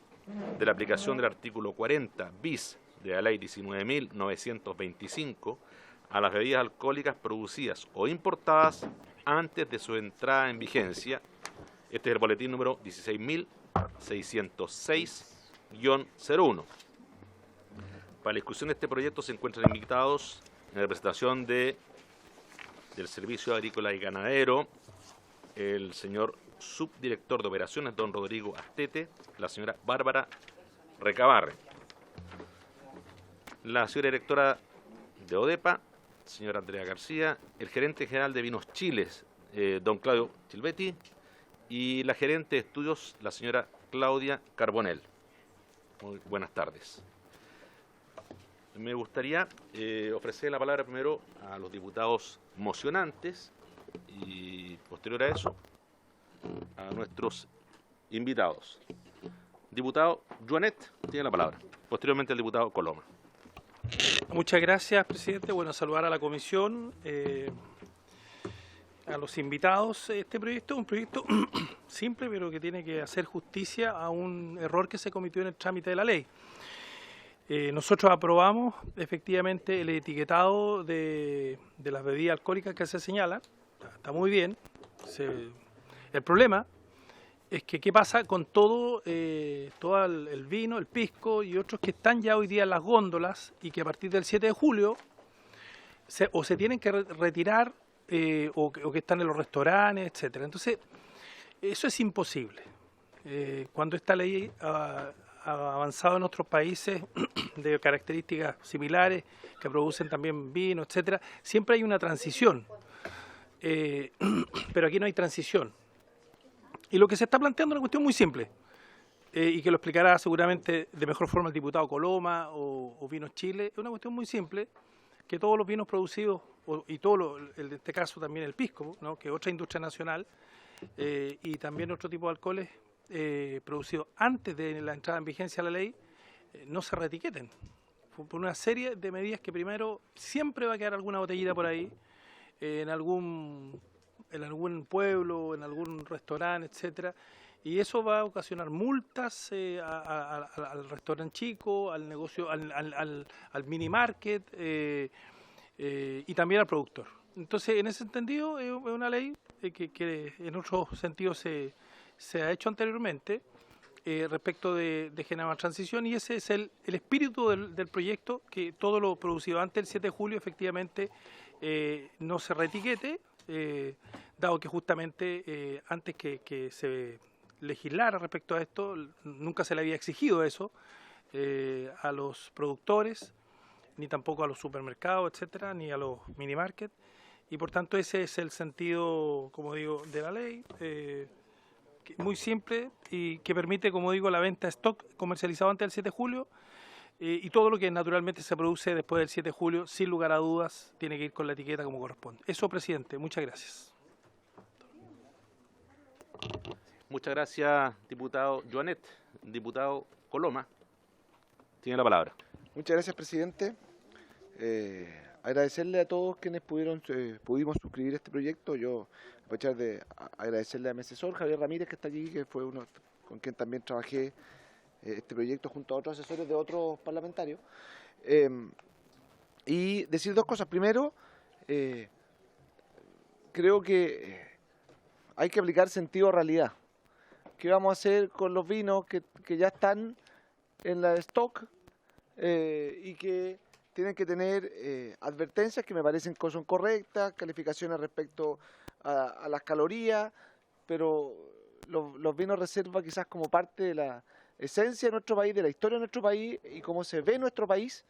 de la aplicación del artículo 40 bis de la ley 19.925 a las bebidas alcohólicas producidas o importadas antes de su entrada en vigencia. Este es el boletín número 16.606-01. Para la discusión de este proyecto se encuentran invitados en representación del Servicio Agrícola y Ganadero, el señor subdirector de operaciones, don Rodrigo Astete, la señora Bárbara Recabarre, la señora directora de ODEPA, señora Andrea García, el gerente general de Vinos Chiles, don Claudio Chilvetti, y la gerente de estudios, la señora Claudia Carbonell. Muy buenas tardes. Me gustaría ofrecer la palabra primero a los diputados mocionantes y posterior a eso a nuestros invitados. Diputado Joanet tiene la palabra, posteriormente el diputado Coloma. Muchas gracias, presidente. Bueno, saludar a la comisión, a los invitados. Este proyecto es un proyecto simple, pero que tiene que hacer justicia a un error que se cometió en el trámite de la ley. Nosotros aprobamos efectivamente el etiquetado de las bebidas alcohólicas que se señala. Está muy bien. El problema es que qué pasa con todo el vino, el pisco y otros que están ya hoy día en las góndolas y que a partir del 7 de julio se tienen que retirar o que están en los restaurantes, etcétera. Entonces, eso es imposible. Cuando esta ley ha avanzado en otros países de características similares, que producen también vino, etcétera, siempre hay una transición. Pero aquí no hay transición. Y lo que se está planteando es una cuestión muy simple. y que lo explicará seguramente de mejor forma el diputado Coloma o Vinos Chile. Es una cuestión muy simple, que todos los vinos producidos, y en este caso también el pisco, ¿no?, que es otra industria nacional, y también otro tipo de alcoholes producidos antes de la entrada en vigencia de la ley, no se reetiqueten, por una serie de medidas que primero siempre va a quedar alguna botellita por ahí, en algún pueblo, en algún restaurante, etcétera, y eso va a ocasionar multas al restaurante chico, al negocio, al mini market y también al productor. Entonces, en ese sentido, es una ley que en otros sentidos se ha hecho anteriormente respecto de generar una transición, y ese es el espíritu del proyecto, que todo lo producido antes del 7 de julio efectivamente no se reetiquete, dado que justamente antes que se legislara respecto a esto, nunca se le había exigido eso a los productores, ni tampoco a los supermercados, etcétera, ni a los mini market, y por tanto ese es el sentido, como digo, de la ley, muy simple, y que permite, como digo, la venta de stock comercializado antes del 7 de julio, y todo lo que naturalmente se produce después del 7 de julio, sin lugar a dudas, tiene que ir con la etiqueta como corresponde. Eso, presidente, muchas gracias. Muchas gracias, diputado Joanet. Diputado Coloma, tiene la palabra. Muchas gracias, presidente. Agradecerle a todos quienes pudimos suscribir este proyecto. Yo aprovechar de agradecerle a mi asesor, Javier Ramírez, que está aquí, que fue uno con quien también trabajé este proyecto junto a otros asesores de otros parlamentarios. Y decir dos cosas. Primero, creo que hay que aplicar sentido a realidad. ¿Qué vamos a hacer con los vinos que ya están en la stock y que tienen que tener advertencias que me parecen que son correctas, calificaciones respecto a las calorías, pero los vinos reserva quizás como parte de la esencia de nuestro país, de la historia de nuestro país y cómo se ve nuestro país,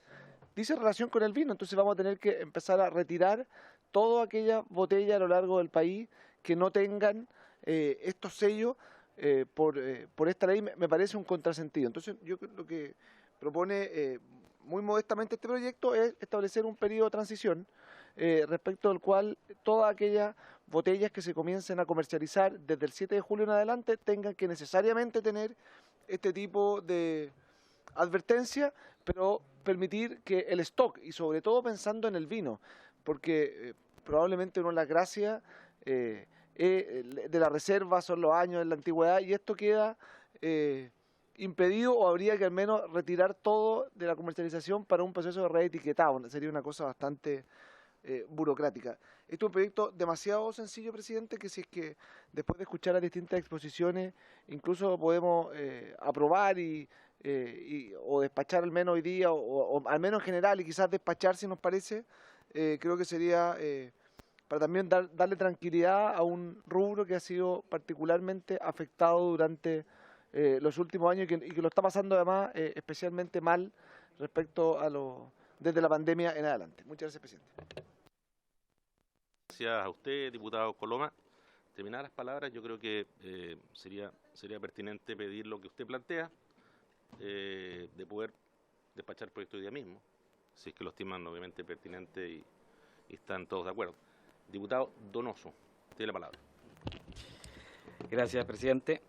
dice relación con el vino. Entonces vamos a tener que empezar a retirar todas aquellas botellas a lo largo del país que no tengan estos sellos por esta ley. Me parece un contrasentido. Entonces yo lo que propone muy modestamente este proyecto es establecer un periodo de transición respecto al cual todas aquellas botellas que se comiencen a comercializar desde el 7 de julio en adelante tengan que necesariamente tener este tipo de advertencia, pero permitir que el stock, y sobre todo pensando en el vino, porque probablemente una de las gracias de la reserva son los años de la antigüedad, y esto queda impedido, o habría que al menos retirar todo de la comercialización para un proceso de reetiquetado. Sería una cosa bastante burocrática. Este es un proyecto demasiado sencillo, presidente, que si es que después de escuchar las distintas exposiciones incluso podemos aprobar o despachar al menos hoy día, o al menos en general, y quizás despachar si nos parece, creo que sería para también darle tranquilidad a un rubro que ha sido particularmente afectado durante los últimos años y que lo está pasando además especialmente mal respecto a desde la pandemia en adelante. Muchas gracias, presidente. Gracias a usted, diputado Coloma. Terminadas las palabras, yo creo que sería pertinente pedir lo que usted plantea, de poder despachar el proyecto hoy día mismo, si es que lo estiman obviamente pertinente y están todos de acuerdo. Diputado Donoso, tiene la palabra. Gracias, presidente.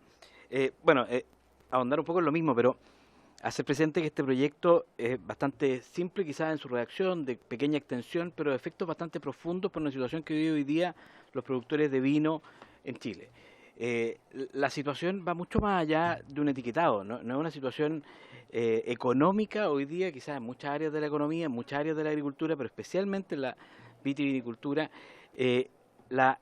Ahondar un poco en lo mismo, pero hacer presente que este proyecto es bastante simple quizás en su redacción, de pequeña extensión, pero de efectos bastante profundos por una situación que vive hoy día los productores de vino en Chile. La situación va mucho más allá de un etiquetado, no es una situación económica hoy día, quizás en muchas áreas de la economía, en muchas áreas de la agricultura, pero especialmente en la vitivinicultura, la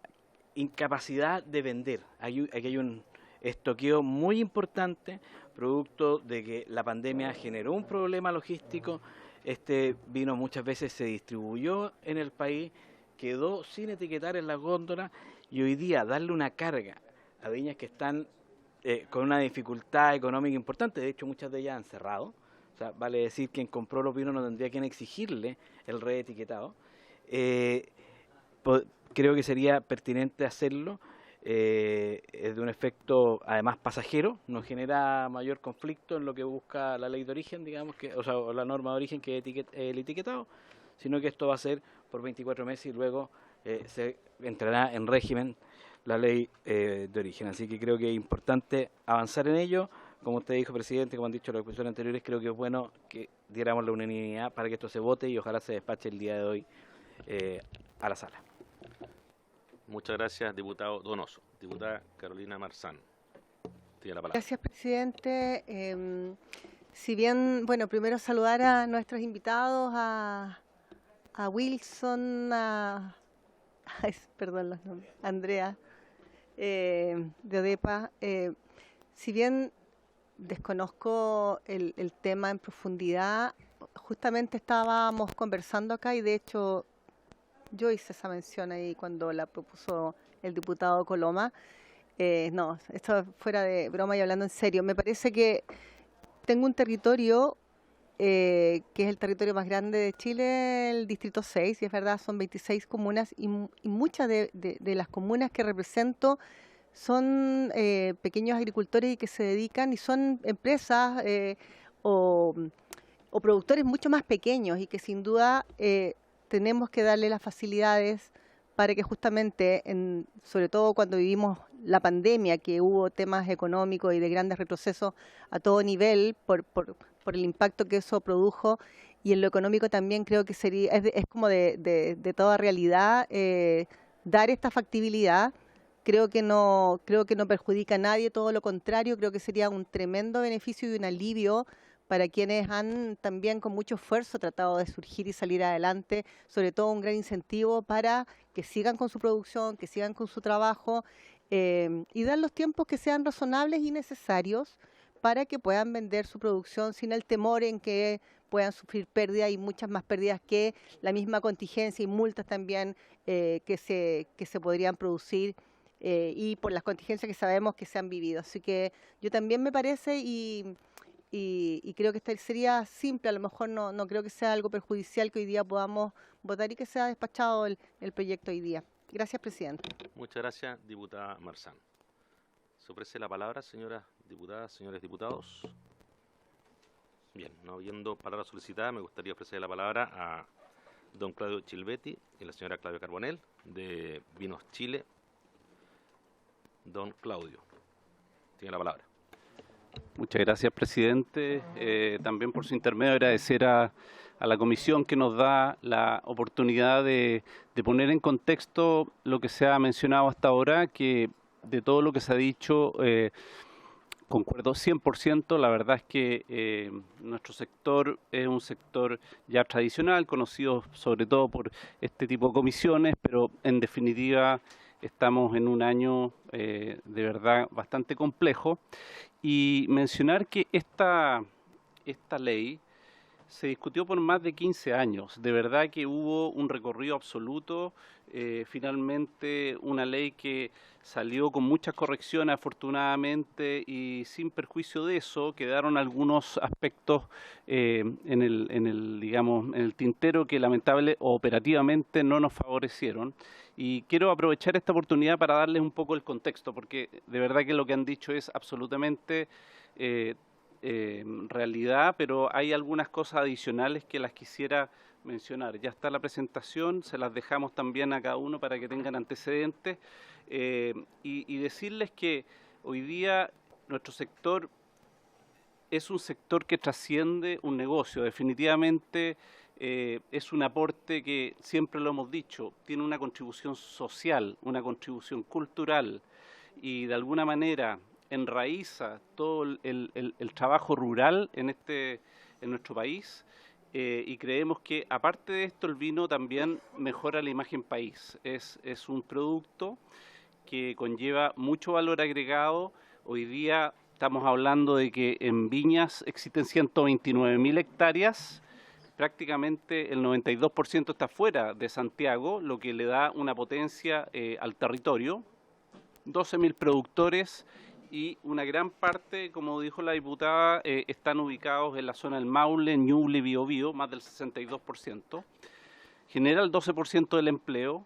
incapacidad de vender. Aquí hay un estoqueo muy importante, producto de que la pandemia generó un problema logístico. Este vino muchas veces se distribuyó en el país, quedó sin etiquetar en las góndolas, y hoy día darle una carga a viñas que están con una dificultad económica importante, de hecho muchas de ellas han cerrado, o sea, vale decir, quien compró los vinos no tendría quien exigirle el reetiquetado. Creo que sería pertinente hacerlo es de un efecto además pasajero, no genera mayor conflicto en lo que busca la ley de origen, digamos, o sea, o la norma de origen que es el etiquetado, sino que esto va a ser por 24 meses y luego se entrará en régimen la ley de origen. Así que creo que es importante avanzar en ello. Como usted dijo, presidente, como han dicho las expresiones anteriores, creo que es bueno que diéramos la unanimidad para que esto se vote y ojalá se despache el día de hoy a la sala. Muchas gracias, diputado Donoso. Diputada Carolina Marzán, tiene la palabra. Gracias, presidente. Si bien, bueno, primero saludar a nuestros invitados, a Wilson, perdón los nombres, Andrea, de ODEPA. Si bien desconozco el tema en profundidad, justamente estábamos conversando acá y de hecho yo hice esa mención ahí cuando la propuso el diputado Coloma. No, esto fuera de broma y hablando en serio. Me parece que tengo un territorio que es el territorio más grande de Chile, el Distrito 6, y es verdad, son 26 comunas y muchas de las comunas que represento son pequeños agricultores y que se dedican y son empresas o productores mucho más pequeños y que sin duda tenemos que darle las facilidades para que justamente, sobre todo cuando vivimos la pandemia, que hubo temas económicos y de grandes retrocesos a todo nivel por el impacto que eso produjo, y en lo económico también creo que sería es como de toda realidad dar esta factibilidad. Creo que no perjudica a nadie, todo lo contrario, creo que sería un tremendo beneficio y un alivio para quienes han también con mucho esfuerzo tratado de surgir y salir adelante, sobre todo un gran incentivo para que sigan con su producción, que sigan con su trabajo y dar los tiempos que sean razonables y necesarios para que puedan vender su producción sin el temor en que puedan sufrir pérdidas y muchas más pérdidas que la misma contingencia y multas también que se podrían producir y por las contingencias que sabemos que se han vivido. Así que yo también me parece y creo que sería simple, a lo mejor no creo que sea algo perjudicial que hoy día podamos votar y que sea despachado el proyecto hoy día. Gracias, presidente. Muchas gracias, diputada Marzán. Se ofrece la palabra, señoras diputadas, señores diputados. Bien, no habiendo palabra solicitada, me gustaría ofrecer la palabra a don Claudio Chilvetti y la señora Claudia Carbonell, de Vinos Chile. Don Claudio, tiene la palabra. Muchas gracias, presidente. También por su intermedio agradecer a la comisión que nos da la oportunidad de poner en contexto lo que se ha mencionado hasta ahora, que de todo lo que se ha dicho concuerdo 100%. La verdad es que nuestro sector es un sector ya tradicional, conocido sobre todo por este tipo de comisiones, pero en definitiva estamos en un año de verdad bastante complejo. Y mencionar que esta ley se discutió por más de 15 años. De verdad que hubo un recorrido absoluto. Finalmente una ley que salió con muchas correcciones afortunadamente y sin perjuicio de eso quedaron algunos aspectos en el tintero que lamentable o operativamente no nos favorecieron. Y quiero aprovechar esta oportunidad para darles un poco el contexto, porque de verdad que lo que han dicho es absolutamente realidad, pero hay algunas cosas adicionales que las quisiera mencionar. Ya está la presentación, se las dejamos también a cada uno para que tengan antecedentes y decirles que hoy día nuestro sector es un sector que trasciende un negocio. Definitivamente es un aporte que, siempre lo hemos dicho, tiene una contribución social, una contribución cultural y de alguna manera enraiza todo el trabajo rural en nuestro país y creemos que aparte de esto el vino también mejora la imagen país. Es un producto que conlleva mucho valor agregado. Hoy día estamos hablando de que en viñas existen 129.000 hectáreas, prácticamente el 92% está fuera de Santiago, lo que le da una potencia al territorio, 12.000 productores y una gran parte, como dijo la diputada, están ubicados en la zona del Maule, Ñuble y Biobío, más del 62%, genera el 12% del empleo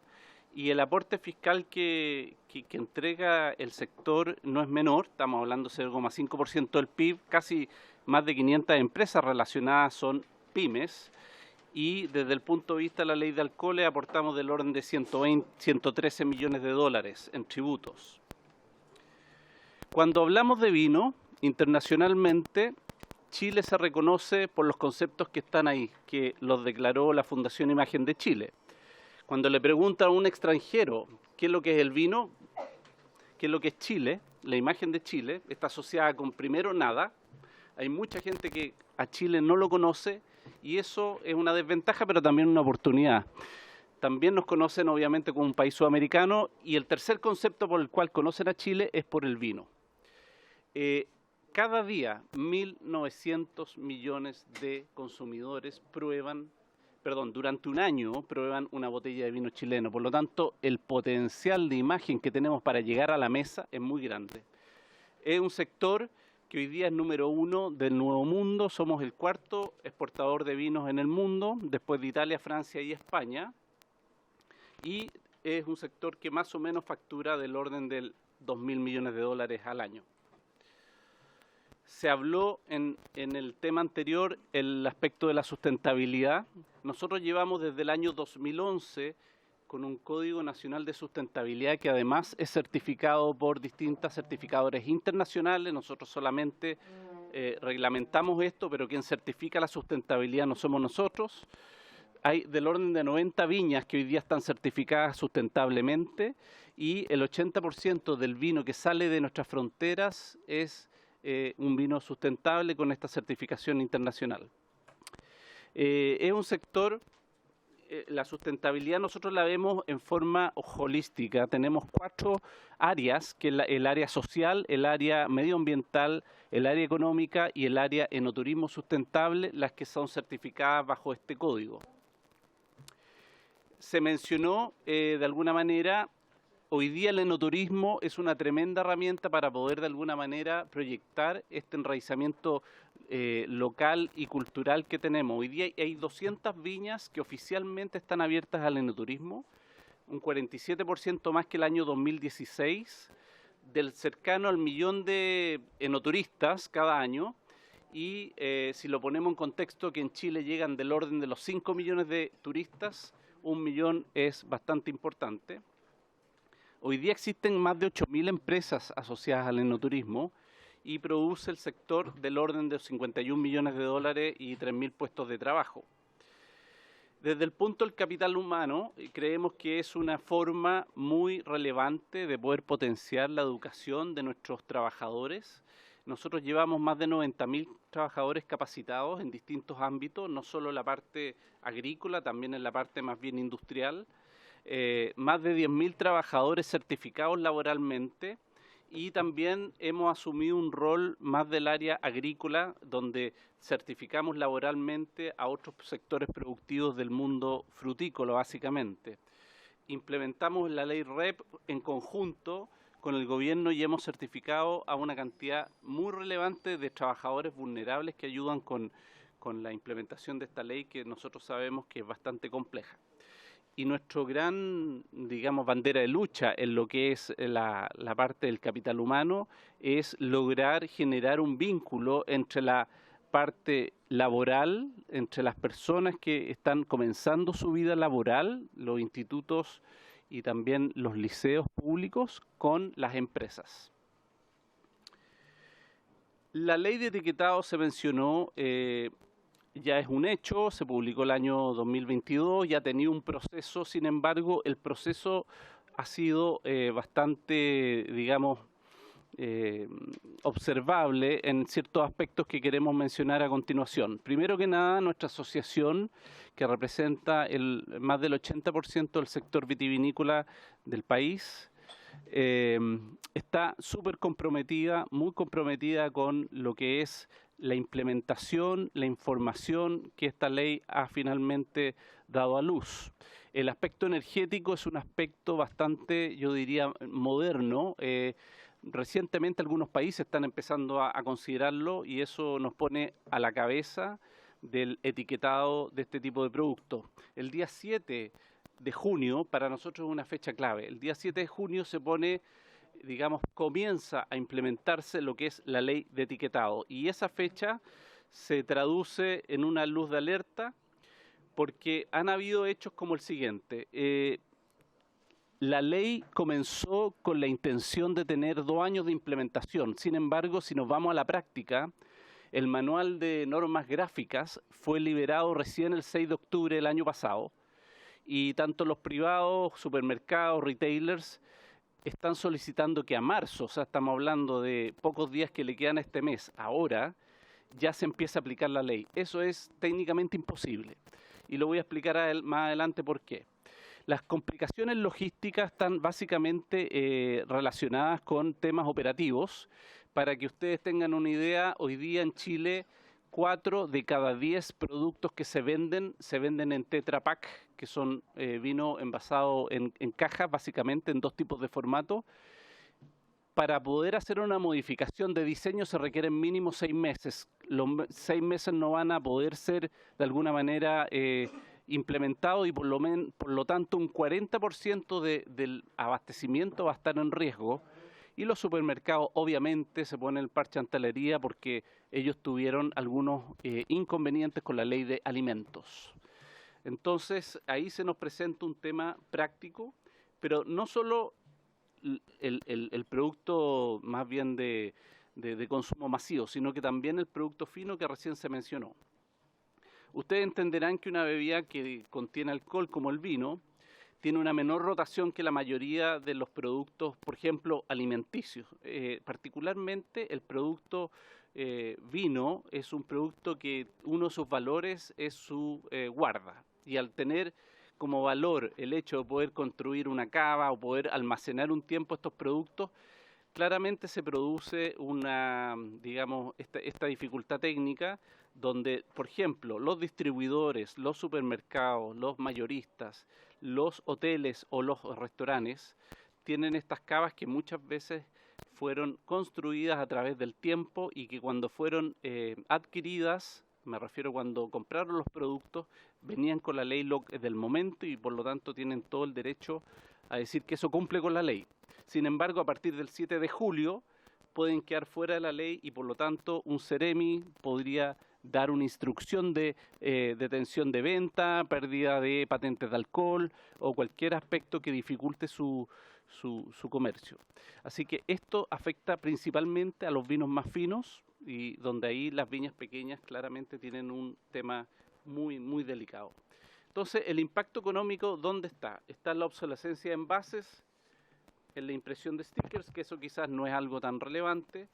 y el aporte fiscal que entrega el sector no es menor, estamos hablando de 0,5% del PIB, casi más de 500 empresas relacionadas son pymes, y desde el punto de vista de la ley de alcoholes aportamos del orden de 113 millones de dólares en tributos. Cuando hablamos de vino, internacionalmente, Chile se reconoce por los conceptos que están ahí, que los declaró la Fundación Imagen de Chile. Cuando le preguntan a un extranjero qué es lo que es el vino, qué es lo que es Chile, la imagen de Chile está asociada con primero nada. Hay mucha gente que a Chile no lo conoce y eso es una desventaja, pero también una oportunidad. También nos conocen obviamente como un país sudamericano y el tercer concepto por el cual conocen a Chile es por el vino. Cada día 1.900 millones de consumidores durante un año prueban una botella de vino chileno. Por lo tanto, el potencial de imagen que tenemos para llegar a la mesa es muy grande. Es un sector que hoy día es número 1 del Nuevo Mundo. Somos el cuarto exportador de vinos en el mundo, después de Italia, Francia y España. Y es un sector que más o menos factura del orden de 2.000 millones de dólares al año. Se habló en el tema anterior el aspecto de la sustentabilidad. Nosotros llevamos desde el año 2011 con un Código Nacional de Sustentabilidad que además es certificado por distintas certificadores internacionales. Nosotros solamente reglamentamos esto, pero quien certifica la sustentabilidad no somos nosotros. Hay del orden de 90 viñas que hoy día están certificadas sustentablemente y el 80% del vino que sale de nuestras fronteras es un vino sustentable con esta certificación internacional. Es un sector, la sustentabilidad nosotros la vemos en forma holística. Tenemos 4 áreas, que es el área social, el área medioambiental, el área económica y el área enoturismo sustentable, las que son certificadas bajo este código. Se mencionó de alguna manera. Hoy día el enoturismo es una tremenda herramienta para poder de alguna manera proyectar este enraizamiento local y cultural que tenemos. Hoy día hay 200 viñas que oficialmente están abiertas al enoturismo, un 47% más que el año 2016, del cercano al 1.000.000 de enoturistas cada año. Y si lo ponemos en contexto que en Chile llegan del orden de los 5 millones de turistas, 1 millón es bastante importante. Hoy día existen más de 8.000 empresas asociadas al enoturismo y produce el sector del orden de 51 millones de dólares y 3.000 puestos de trabajo. Desde el punto del capital humano, creemos que es una forma muy relevante de poder potenciar la educación de nuestros trabajadores. Nosotros llevamos más de 90.000 trabajadores capacitados en distintos ámbitos, no solo en la parte agrícola, también en la parte más bien industrial. Más de 10.000 trabajadores certificados laboralmente y también hemos asumido un rol más del área agrícola donde certificamos laboralmente a otros sectores productivos del mundo frutícola básicamente. Implementamos la ley REP en conjunto con el gobierno y hemos certificado a una cantidad muy relevante de trabajadores vulnerables que ayudan con la implementación de esta ley que nosotros sabemos que es bastante compleja. Y nuestro gran, digamos, bandera de lucha en lo que es la parte del capital humano es lograr generar un vínculo entre la parte laboral, entre las personas que están comenzando su vida laboral, los institutos y también los liceos públicos, con las empresas. La ley de etiquetado se mencionó. Ya es un hecho, se publicó el año 2022, ya ha tenido un proceso, sin embargo, el proceso ha sido bastante, digamos, observable en ciertos aspectos que queremos mencionar a continuación. Primero que nada, nuestra asociación, que representa más del 80% del sector vitivinícola del país, está súper comprometida, muy comprometida con lo que es la implementación, la información que esta ley ha finalmente dado a luz. El aspecto energético es un aspecto bastante, yo diría, moderno. Recientemente algunos países están empezando a considerarlo y eso nos pone a la cabeza del etiquetado de este tipo de productos. El día 7 de junio para nosotros es una fecha clave. El día 7 de junio se pone, digamos, comienza a implementarse lo que es la ley de etiquetado, y esa fecha se traduce en una luz de alerta porque han habido hechos como el siguiente. La ley comenzó con la intención de tener 2 años de implementación. Sin embargo, si nos vamos a la práctica, el manual de normas gráficas fue liberado recién el 6 de octubre del año pasado, y tanto los privados, supermercados, retailers, están solicitando que a marzo, o sea, estamos hablando de pocos días que le quedan a este mes, ahora ya se empieza a aplicar la ley. Eso es técnicamente imposible, y lo voy a explicar más adelante por qué. Las complicaciones logísticas están básicamente relacionadas con temas operativos. Para que ustedes tengan una idea, hoy día en Chile 4 de cada 10 productos que se venden en Tetra Pak, que son vino envasado en cajas, básicamente en 2 tipos de formato. Para poder hacer una modificación de diseño se requieren mínimo 6 meses. Los 6 meses no van a poder ser de alguna manera implementado, y por lo tanto un 40% del abastecimiento va a estar en riesgo, y los supermercados obviamente se ponen el parche ante la herida porque ellos tuvieron algunos inconvenientes con la ley de alimentos. Entonces ahí se nos presenta un tema práctico, pero no solo el producto más bien de consumo masivo, sino que también el producto fino que recién se mencionó. Ustedes entenderán que una bebida que contiene alcohol, como el vino, tiene una menor rotación que la mayoría de los productos, por ejemplo, alimenticios. Particularmente el producto vino es un producto que uno de sus valores es su guarda. Y al tener como valor el hecho de poder construir una cava o poder almacenar un tiempo estos productos, claramente se produce una, digamos, esta dificultad técnica donde, por ejemplo, los distribuidores, los supermercados, los mayoristas, los hoteles o los restaurantes tienen estas cavas que muchas veces fueron construidas a través del tiempo y que cuando fueron adquiridas, me refiero cuando compraron los productos, venían con la ley del momento y por lo tanto tienen todo el derecho a decir que eso cumple con la ley. Sin embargo, a partir del 7 de julio pueden quedar fuera de la ley y por lo tanto un Ceremi podría dar una instrucción de detención de venta, pérdida de patentes de alcohol o cualquier aspecto que dificulte su comercio. Así que esto afecta principalmente a los vinos más finos y donde ahí las viñas pequeñas claramente tienen un tema muy, muy delicado. Entonces, el impacto económico, ¿dónde está? Está en la obsolescencia de envases, en la impresión de stickers, que eso quizás no es algo tan relevante,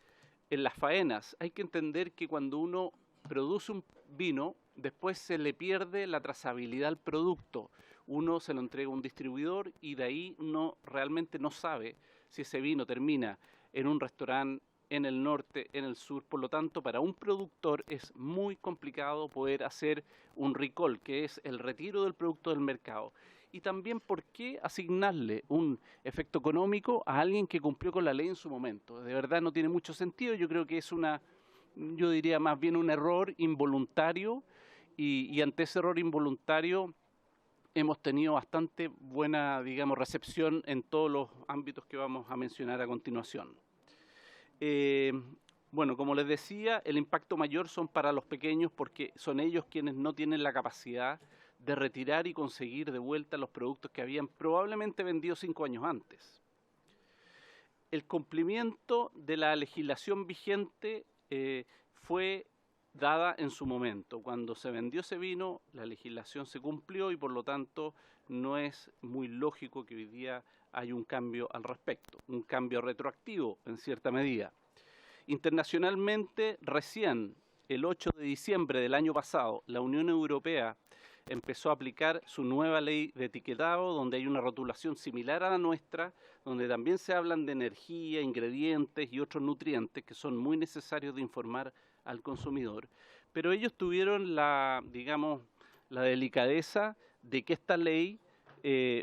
en las faenas. Hay que entender que cuando uno produce un vino, después se le pierde la trazabilidad al producto. Uno se lo entrega a un distribuidor y de ahí realmente no sabe si ese vino termina en un restaurante, en el norte, en el sur. Por lo tanto, para un productor es muy complicado poder hacer un recall, que es el retiro del producto del mercado. Y también, ¿por qué asignarle un efecto económico a alguien que cumplió con la ley en su momento? De verdad no tiene mucho sentido. Yo creo que es yo diría más bien un error involuntario y ante ese error involuntario hemos tenido bastante buena, digamos, recepción en todos los ámbitos que vamos a mencionar a continuación. Bueno, como les decía, el impacto mayor son para los pequeños porque son ellos quienes no tienen la capacidad de retirar y conseguir de vuelta los productos que habían probablemente vendido 5 años antes. El cumplimiento de la legislación vigente fue dada en su momento. Cuando se vendió ese vino, la legislación se cumplió y por lo tanto no es muy lógico que hoy día haya un cambio al respecto, un cambio retroactivo en cierta medida. Internacionalmente, recién el 8 de diciembre del año pasado, la Unión Europea empezó a aplicar su nueva ley de etiquetado, donde hay una rotulación similar a la nuestra, donde también se hablan de energía, ingredientes y otros nutrientes que son muy necesarios de informar al consumidor. Pero ellos tuvieron la delicadeza de que esta ley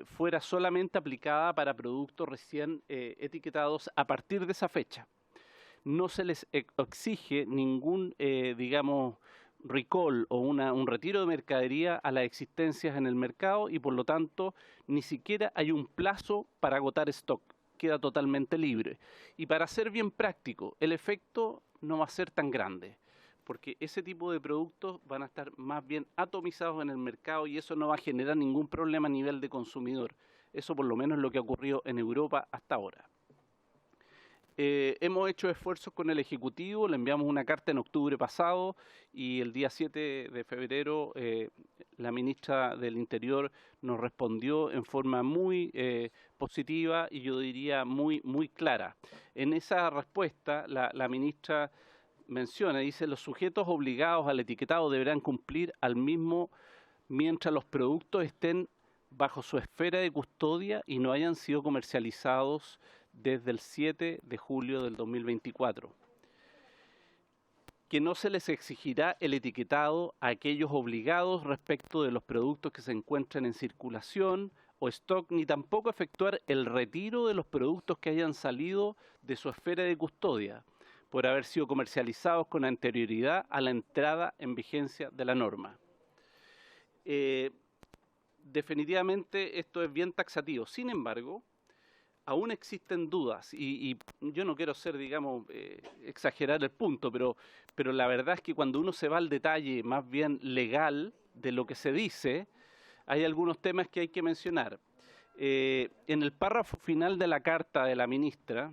fuera solamente aplicada para productos recién etiquetados a partir de esa fecha. No se les exige ningún, recall o un retiro de mercadería a las existencias en el mercado y por lo tanto ni siquiera hay un plazo para agotar stock, queda totalmente libre. Y para ser bien práctico, el efecto no va a ser tan grande, porque ese tipo de productos van a estar más bien atomizados en el mercado y eso no va a generar ningún problema a nivel de consumidor. Eso por lo menos es lo que ha ocurrido en Europa hasta ahora. Hemos hecho esfuerzos con el Ejecutivo, le enviamos una carta en octubre pasado y el día 7 de febrero la ministra del Interior nos respondió en forma muy positiva y yo diría muy clara. En esa respuesta la ministra menciona, dice, los sujetos obligados al etiquetado deberán cumplir al mismo mientras los productos estén bajo su esfera de custodia y no hayan sido comercializados desde el 7 de julio del 2024. Que no se les exigirá el etiquetado a aquellos obligados respecto de los productos que se encuentren en circulación o stock, ni tampoco efectuar el retiro de los productos que hayan salido de su esfera de custodia por haber sido comercializados con anterioridad a la entrada en vigencia de la norma. Definitivamente esto es bien taxativo. Sin embargo, aún existen dudas y yo no quiero ser, digamos, exagerar el punto, pero la verdad es que cuando uno se va al detalle más bien legal de lo que se dice, hay algunos temas que hay que mencionar. En el párrafo final de la carta de la ministra,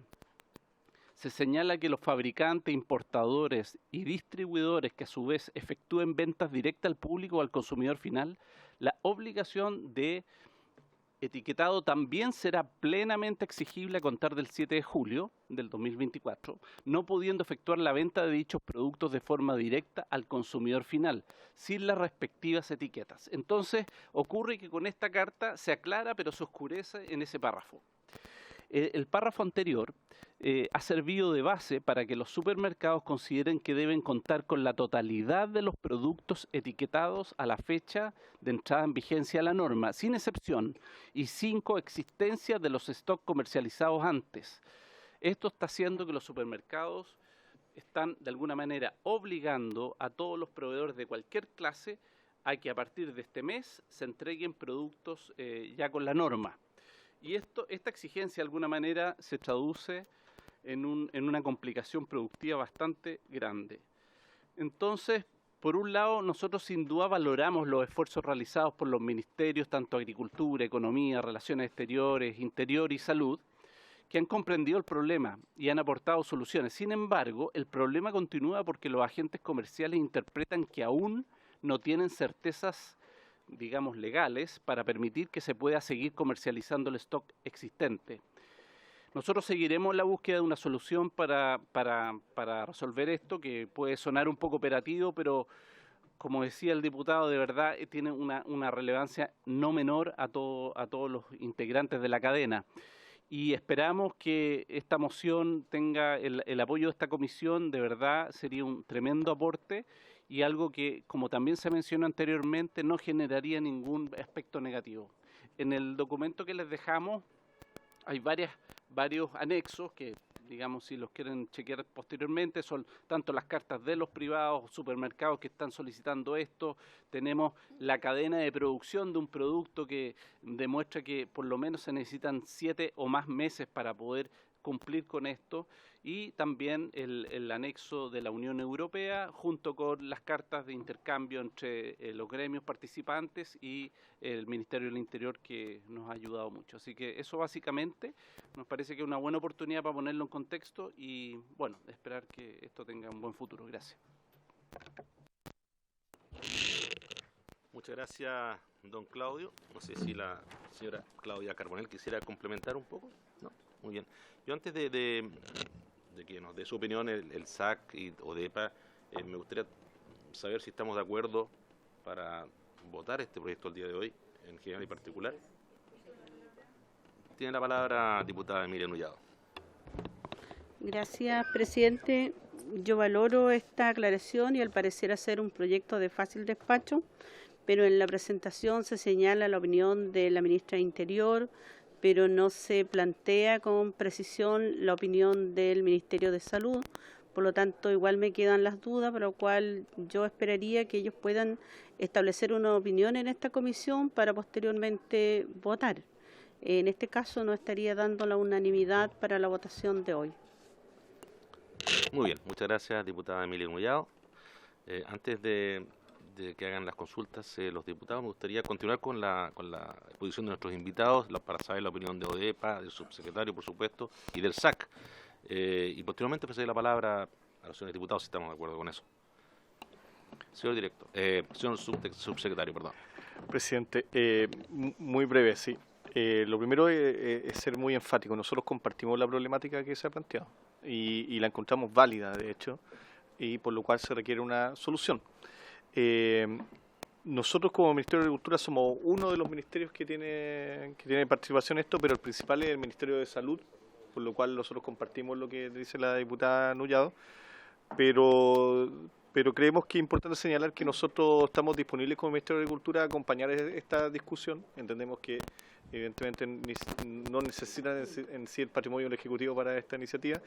se señala que los fabricantes, importadores y distribuidores que a su vez efectúen ventas directas al público o al consumidor final, la obligación de etiquetado también será plenamente exigible a contar del 7 de julio del 2024, no pudiendo efectuar la venta de dichos productos de forma directa al consumidor final, sin las respectivas etiquetas. Entonces, ocurre que con esta carta se aclara, pero se oscurece en ese párrafo. El párrafo anterior ha servido de base para que los supermercados consideren que deben contar con la totalidad de los productos etiquetados a la fecha de entrada en vigencia de la norma, sin excepción, y sin coexistencia de los stocks comercializados antes. Esto está haciendo que los supermercados están de alguna manera obligando a todos los proveedores de cualquier clase a que a partir de este mes se entreguen productos ya con la norma. Y esta exigencia de alguna manera se traduce en una complicación productiva bastante grande. Entonces, por un lado, nosotros sin duda valoramos los esfuerzos realizados por los ministerios, tanto Agricultura, Economía, Relaciones Exteriores, Interior y Salud, que han comprendido el problema y han aportado soluciones. Sin embargo, el problema continúa porque los agentes comerciales interpretan que aún no tienen certezas, digamos, legales para permitir que se pueda seguir comercializando el stock existente. Nosotros seguiremos la búsqueda de una solución para resolver esto, que puede sonar un poco operativo, pero como decía el diputado, de verdad tiene una relevancia no menor a todos los integrantes de la cadena. Y esperamos que esta moción tenga el apoyo de esta comisión. De verdad sería un tremendo aporte y algo que, como también se mencionó anteriormente, no generaría ningún aspecto negativo. En el documento que les dejamos hay varios anexos que, digamos, si los quieren chequear posteriormente, son tanto las cartas de los privados, supermercados que están solicitando esto, tenemos la cadena de producción de un producto que demuestra que por lo menos se necesitan 7 o más meses para poder cumplir con esto, y también el anexo de la Unión Europea junto con las cartas de intercambio entre los gremios participantes y el Ministerio del Interior, que nos ha ayudado mucho. Así que eso básicamente nos parece que es una buena oportunidad para ponerlo en contexto y, bueno, esperar que esto tenga un buen futuro. Gracias. Muchas gracias, don Claudio. No sé si la señora Claudia Carbonell quisiera complementar un poco. No, muy bien. Yo antes de que nos dé su opinión el SAC y ODEPA, me gustaría saber si estamos de acuerdo para votar este proyecto el día de hoy, en general y particular. Tiene la palabra diputada Emilia Nullado. Gracias, presidente. Yo valoro esta aclaración y al parecer hacer un proyecto de fácil despacho, pero en la presentación se señala la opinión de la ministra de Interior, pero no se plantea con precisión la opinión del Ministerio de Salud, Por lo tanto, igual me quedan las dudas, por lo cual yo esperaría que ellos puedan establecer una opinión en esta comisión para posteriormente votar. En este caso no estaría dando la unanimidad para la votación de hoy. Muy bien, muchas gracias, diputada Emilia Mullado. Antes de que hagan las consultas los diputados, me gustaría continuar con la exposición de nuestros invitados para saber la opinión de ODEPA, del subsecretario, por supuesto, y del SAC. Y posteriormente ofreceré la palabra a los señores diputados si estamos de acuerdo con eso. Señor director, señor subsecretario, perdón. Presidente, muy breve, sí. Lo primero es ser muy enfático. Nosotros compartimos la problemática que se ha planteado y la encontramos válida, de hecho, y por lo cual se requiere una solución. Nosotros como Ministerio de Agricultura somos uno de los ministerios que tiene participación en esto, pero el principal es el Ministerio de Salud, por lo cual nosotros compartimos lo que dice la diputada Nullado, pero creemos que es importante señalar que nosotros estamos disponibles como Ministerio de Agricultura a acompañar esta discusión. Entendemos que evidentemente no necesitan en sí el patrimonio del Ejecutivo para esta iniciativa,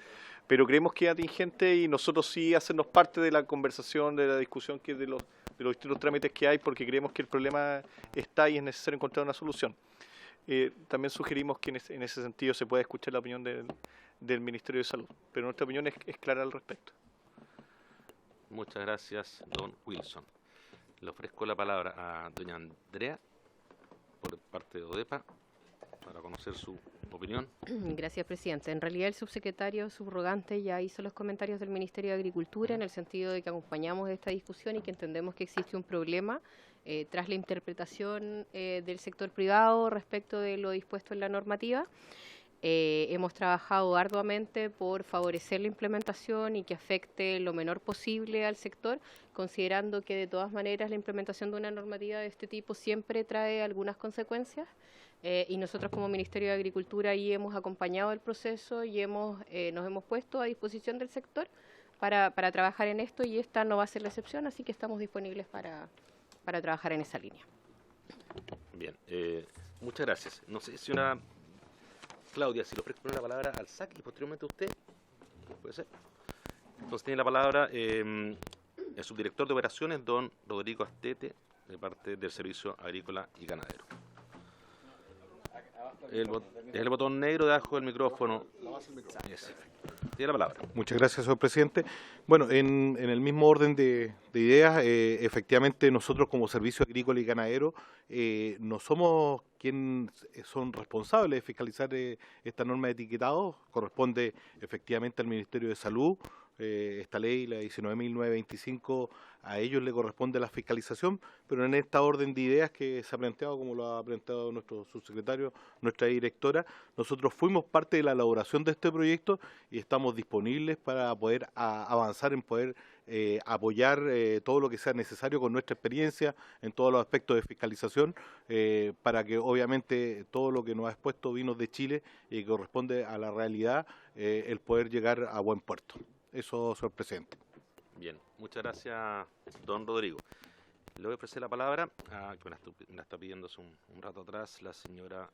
pero creemos que es atingente y nosotros sí hacernos parte de la conversación, de la discusión que de los distintos trámites que hay, porque creemos que el problema está y es necesario encontrar una solución. También sugerimos que en ese sentido se pueda escuchar la opinión del Ministerio de Salud, pero nuestra opinión es clara al respecto. Muchas gracias, don Wilson. Le ofrezco la palabra a doña Andrea, por parte de ODEPA, para conocer su opinión. Gracias, presidente. En realidad el subsecretario subrogante ya hizo los comentarios del Ministerio de Agricultura en el sentido de que acompañamos esta discusión y que entendemos que existe un problema tras la interpretación del sector privado respecto de lo dispuesto en la normativa. Hemos trabajado arduamente por favorecer la implementación y que afecte lo menor posible al sector, considerando que de todas maneras la implementación de una normativa de este tipo siempre trae algunas consecuencias. Y nosotros como Ministerio de Agricultura ahí hemos acompañado el proceso y nos hemos puesto a disposición del sector para trabajar en esto, y esta no va a ser la excepción, así que estamos disponibles para trabajar en esa línea. Bien, muchas gracias. No sé si Claudia, si le ofrezco la palabra al SAC y posteriormente a usted, ¿puede ser? Entonces tiene la palabra el subdirector de operaciones, don Rodrigo Astete, de parte del Servicio Agrícola y Ganadero. El botón negro debajo del micrófono. Tiene la palabra. Muchas gracias, señor presidente. Bueno, en el mismo orden de ideas, efectivamente nosotros como Servicio Agrícola y Ganadero no somos quienes son responsables de fiscalizar esta norma de etiquetado. Corresponde efectivamente al Ministerio de Salud. Esta ley, la 19.925, a ellos le corresponde la fiscalización, pero en esta orden de ideas que se ha planteado, como lo ha planteado nuestro subsecretario, nuestra directora, nosotros fuimos parte de la elaboración de este proyecto y estamos disponibles para poder avanzar en poder apoyar todo lo que sea necesario con nuestra experiencia en todos los aspectos de fiscalización, para que obviamente todo lo que nos ha expuesto Vinos de Chile y que corresponde a la realidad, el poder llegar a buen puerto. Eso, señor presidente. Bien, muchas gracias, don Rodrigo. Le voy a ofrecer la palabra a que me la está pidiendo hace un rato atrás la señora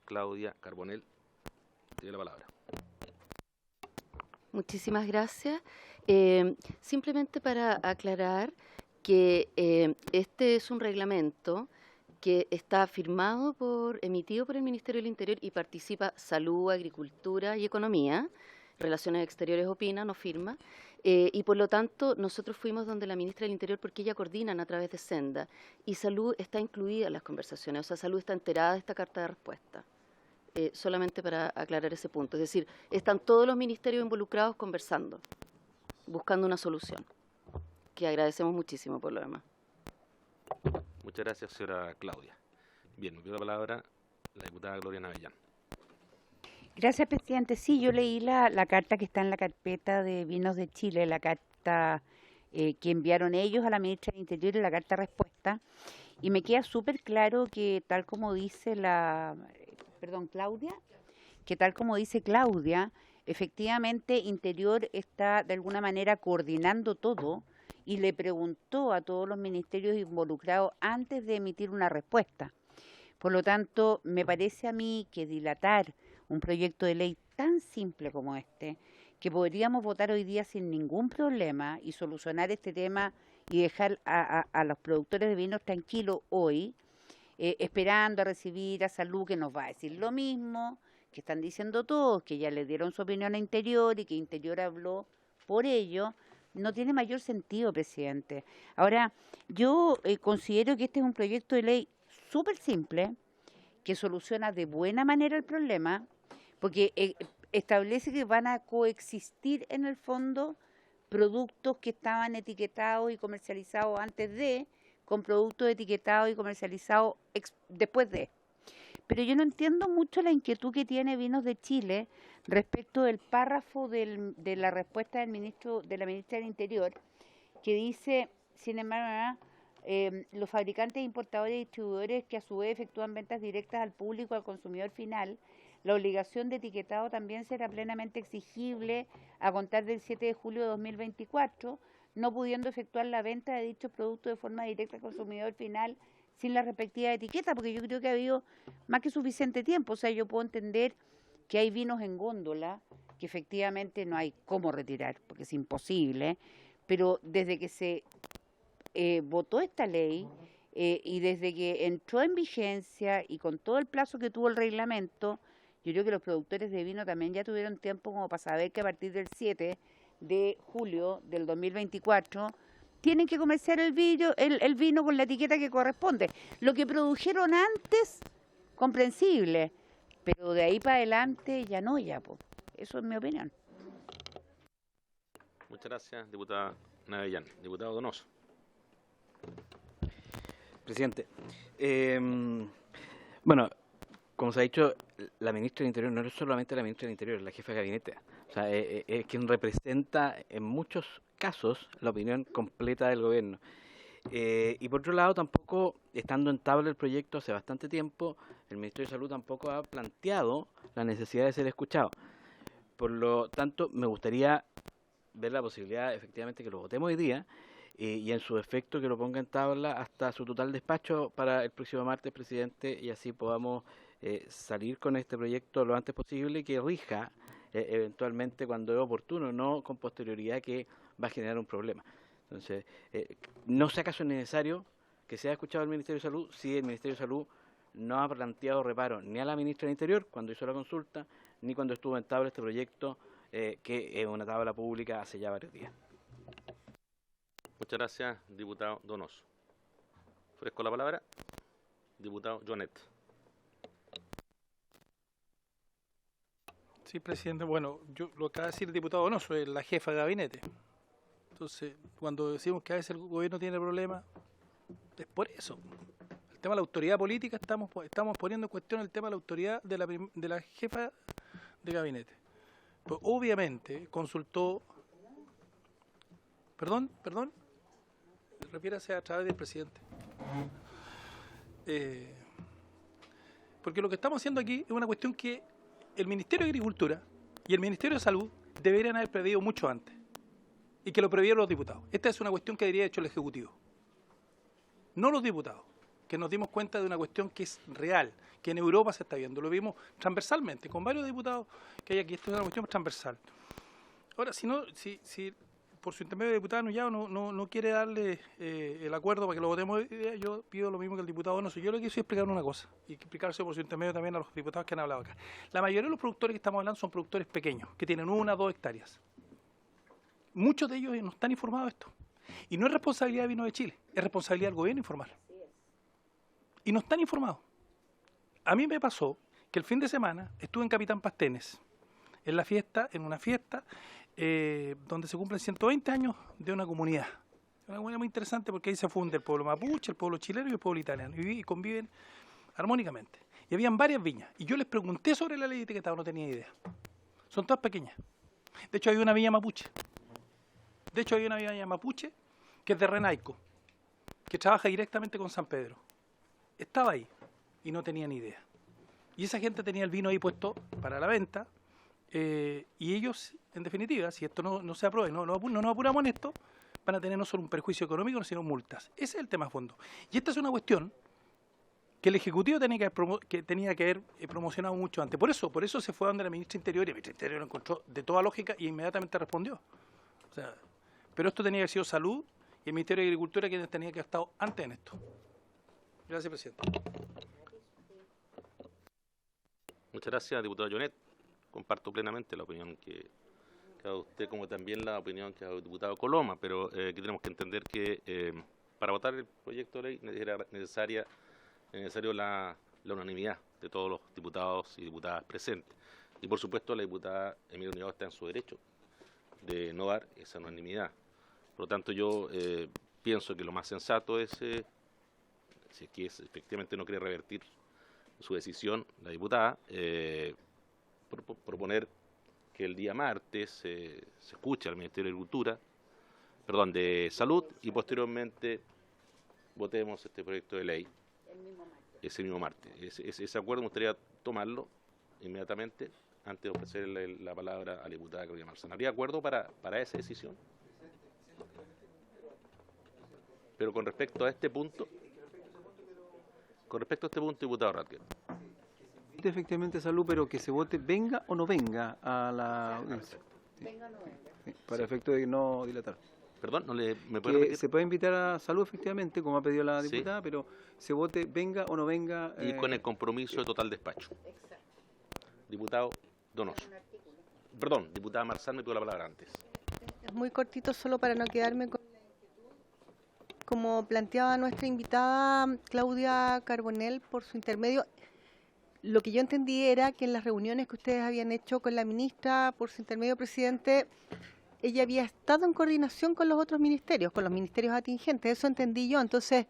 Claudia Carbonell. Tiene la palabra. Muchísimas gracias. Simplemente para aclarar que este es un reglamento que está emitido por el Ministerio del Interior y participa Salud, Agricultura y Economía. Relaciones Exteriores opina, no firma, y por lo tanto nosotros fuimos donde la ministra del Interior porque ella coordinan a través de Senda, y Salud está incluida en las conversaciones, o sea, Salud está enterada de esta carta de respuesta, solamente para aclarar ese punto. Es decir, están todos los ministerios involucrados conversando, buscando una solución, que agradecemos muchísimo por lo demás. Muchas gracias, señora Claudia. Bien, me pido la palabra la diputada Gloria Navellán. Gracias, presidente. Sí, yo leí la carta que está en la carpeta de Vinos de Chile, la carta que enviaron ellos a la ministra del Interior y la carta de respuesta, y me queda súper claro que tal como dice Claudia, efectivamente Interior está de alguna manera coordinando todo y le preguntó a todos los ministerios involucrados antes de emitir una respuesta. Por lo tanto, me parece a mí que dilatar un proyecto de ley tan simple como este, que podríamos votar hoy día sin ningún problema y solucionar este tema y dejar a los productores de vinos tranquilos hoy, esperando a recibir a Salud, que nos va a decir lo mismo, que están diciendo todos, que ya le dieron su opinión a Interior y que Interior habló por ello, no tiene mayor sentido, presidente. Ahora, yo considero que este es un proyecto de ley súper simple, que soluciona de buena manera el problema, porque establece que van a coexistir en el fondo productos que estaban etiquetados y comercializados antes de, con productos etiquetados y comercializados después de. Pero yo no entiendo mucho la inquietud que tiene Vinos de Chile respecto del párrafo de la respuesta del ministro, de la ministra del Interior, que dice, sin embargo, los fabricantes, importadores y distribuidores que a su vez efectúan ventas directas al público, al consumidor final, la obligación de etiquetado también será plenamente exigible a contar del 7 de julio de 2024, no pudiendo efectuar la venta de dichos productos de forma directa al consumidor final sin la respectiva etiqueta, porque yo creo que ha habido más que suficiente tiempo. O sea, yo puedo entender que hay vinos en góndola que efectivamente no hay cómo retirar, porque es imposible, pero desde que se votó esta ley y desde que entró en vigencia y con todo el plazo que tuvo el reglamento, yo creo que los productores de vino también ya tuvieron tiempo como para saber que a partir del 7 de julio del 2024 tienen que comerciar el vino con la etiqueta que corresponde. Lo que produjeron antes, comprensible, pero de ahí para adelante ya no, ya, po. Eso es mi opinión. Muchas gracias, diputada Navellán. Diputado Donoso. Presidente, bueno, como se ha dicho, la ministra del Interior no es solamente la ministra del Interior, es la jefa de gabinete. O sea, es quien representa en muchos casos la opinión completa del gobierno. Y por otro lado, tampoco, estando en tabla el proyecto hace bastante tiempo, el Ministerio de Salud tampoco ha planteado la necesidad de ser escuchado. Por lo tanto, me gustaría ver la posibilidad, efectivamente, que lo votemos hoy día y en su efecto que lo ponga en tabla hasta su total despacho para el próximo martes, presidente, y así podamos salir con este proyecto lo antes posible y que rija eventualmente cuando es oportuno, no con posterioridad que va a generar un problema. Entonces, no sé acaso es necesario que sea escuchado el Ministerio de Salud si el Ministerio de Salud no ha planteado reparo ni a la ministra del Interior cuando hizo la consulta, ni cuando estuvo en tabla este proyecto, que es una tabla pública hace ya varios días. Muchas gracias, diputado Donoso. Ofrezco la palabra, diputado Jonet. Sí, presidente. Bueno, yo lo acaba de decir el diputado Donoso, es la jefa de gabinete. Entonces, cuando decimos que a veces el gobierno tiene problemas, es por eso. El tema de la autoridad política, estamos poniendo en cuestión el tema de la autoridad de la jefa de gabinete. Pues, obviamente, consultó... Perdón, refiérase a través del presidente. Porque lo que estamos haciendo aquí es una cuestión que el Ministerio de Agricultura y el Ministerio de Salud deberían haber previsto mucho antes y que lo previeron los diputados. Esta es una cuestión que debería haber hecho el Ejecutivo, no los diputados, que nos dimos cuenta de una cuestión que es real, que en Europa se está viendo. Lo vimos transversalmente, con varios diputados que hay aquí. Esto es una cuestión transversal. Ahora, si por su intermedio el diputado Nullado no quiere darle el acuerdo para que lo votemos, yo pido lo mismo que el diputado Donoso. Yo le quise explicar una cosa, y explicarse por su intermedio también a los diputados que han hablado acá. La mayoría de los productores que estamos hablando son productores pequeños, que tienen 1 o 2 hectáreas. Muchos de ellos no están informados de esto. Y no es responsabilidad de Vinos de Chile, es responsabilidad del gobierno informar. Y no están informados. A mí me pasó que el fin de semana estuve en Capitán Pastenes, en una fiesta, donde se cumplen 120 años de una comunidad. Una comunidad muy interesante porque ahí se funde el pueblo mapuche, el pueblo chileno y el pueblo italiano. Y conviven armónicamente. Y habían varias viñas. Y yo les pregunté sobre la ley de etiquetado, no tenía idea. Son todas pequeñas. De hecho, hay una viña mapuche. Que es de Renaico, que trabaja directamente con San Pedro. Estaba ahí y no tenía ni idea. Y esa gente tenía el vino ahí puesto para la venta. Y ellos, en definitiva, si esto no se aprueba y no nos apuramos en esto, van a tener no solo un perjuicio económico, sino multas. Ese es el tema a fondo. Y esta es una cuestión que el Ejecutivo tenía que haber promocionado mucho antes. Por eso se fue donde la ministra Interior, y la ministra Interior lo encontró de toda lógica y inmediatamente respondió. O sea, pero esto tenía que haber sido Salud y el Ministerio de Agricultura quienes tenía que haber estado antes en esto. Gracias, presidente. Muchas gracias, diputado Jonet. Comparto plenamente la opinión que ha dado usted, como también la opinión que ha dado el diputado Coloma, pero aquí tenemos que entender que para votar el proyecto de ley era necesario la unanimidad de todos los diputados y diputadas presentes. Y por supuesto la diputada Emilia Unidad está en su derecho de no dar esa unanimidad. Por lo tanto, yo pienso que lo más sensato es, si es que efectivamente no quiere revertir su decisión, la diputada, proponer que el día martes se escuche al Ministerio de Agricultura, perdón, de Salud, y posteriormente votemos este proyecto de ley ese mismo martes. Ese acuerdo me gustaría tomarlo inmediatamente antes de ofrecer la palabra a la diputada Carolina Marzán. ¿Habría acuerdo para esa decisión? Pero con respecto a este punto, diputado Ratker. Efectivamente, Salud, pero que se vote venga o no venga a la audiencia. Venga o no venga. Sí, para efecto de no dilatar. Perdón, ¿me puede que repetir? se puede invitar a Salud, efectivamente, como ha pedido la diputada, pero se vote venga o no venga. Y con el compromiso de total despacho. Diputado Donoso. Perdón, diputada Marzán me pidió la palabra antes. Es muy cortito, solo para no quedarme con la inquietud. Como planteaba nuestra invitada Claudia Carbonell por su intermedio, lo que yo entendí era que en las reuniones que ustedes habían hecho con la ministra por su intermedio, presidente, ella había estado en coordinación con los otros ministerios, con los ministerios atingentes, eso entendí yo. Entonces,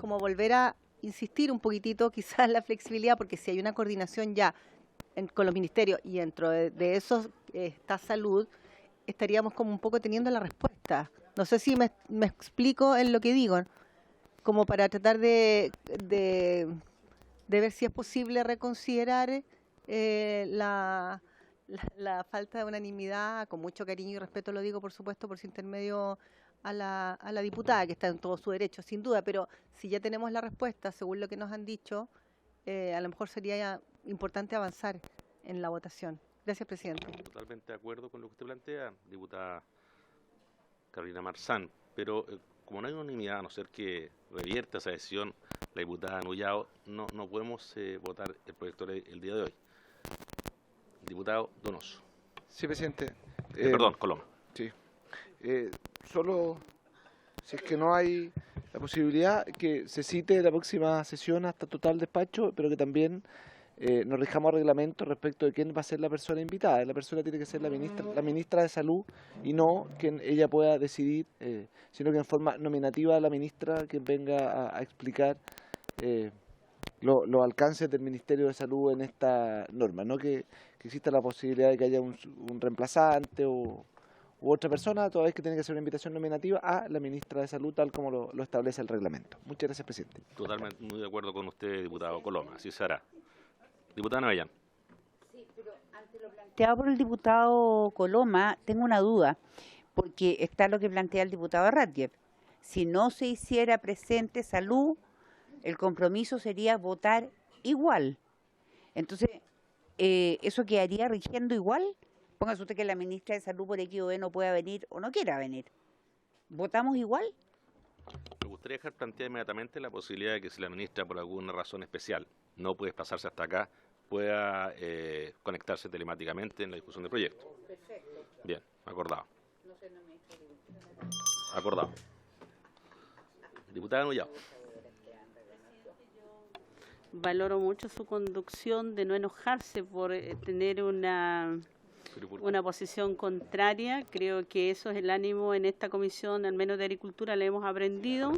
como volver a insistir un poquitito quizás en la flexibilidad, porque si hay una coordinación ya con los ministerios y dentro de eso está Salud, estaríamos como un poco teniendo la respuesta. No sé si me explico en lo que digo, como para tratar de ver si es posible reconsiderar la falta de unanimidad, con mucho cariño y respeto lo digo, por supuesto, por su intermedio a la diputada, que está en todo su derecho, sin duda, pero si ya tenemos la respuesta, según lo que nos han dicho, a lo mejor sería importante avanzar en la votación. Gracias, presidente. Totalmente de acuerdo con lo que usted plantea, diputada Carolina Marzán, pero como no hay unanimidad, a no ser que revierta esa decisión la diputada Nullao, no podemos votar el proyecto de ley el día de hoy. Diputado Donoso. Sí, presidente. Perdón, Coloma. Sí. Solo, si es que no hay la posibilidad, que se cite la próxima sesión hasta total despacho, pero que también nos rijamos a reglamento respecto de quién va a ser la persona invitada. La persona tiene que ser la ministra de Salud y no quien ella pueda decidir, sino que en forma nominativa la ministra quien venga a explicar los alcances del Ministerio de Salud en esta norma, no que exista la posibilidad de que haya un reemplazante u otra persona, toda vez que tiene que ser una invitación nominativa a la ministra de Salud, tal como lo establece el reglamento. Muchas gracias, presidente. Totalmente muy de acuerdo con usted, diputado Coloma, así se hará. Diputada Novellán. Sí, pero ante lo planteado por el diputado Coloma, tengo una duda, porque está lo que plantea el diputado Ratjev. Si no se hiciera presente Salud, el compromiso sería votar igual. Entonces, ¿eso quedaría rigiendo igual? Póngase usted que la ministra de Salud por X o Y no pueda venir o no quiera venir. ¿Votamos igual? Me gustaría dejar planteada inmediatamente la posibilidad de que si la ministra por alguna razón especial no puede pasarse hasta acá, pueda conectarse telemáticamente en la discusión del proyecto. Perfecto. Bien, acordado. Acordado. Diputada Nullao. Valoro mucho su conducción de no enojarse por tener una posición contraria. Creo que eso es el ánimo en esta comisión, al menos de Agricultura, le hemos aprendido.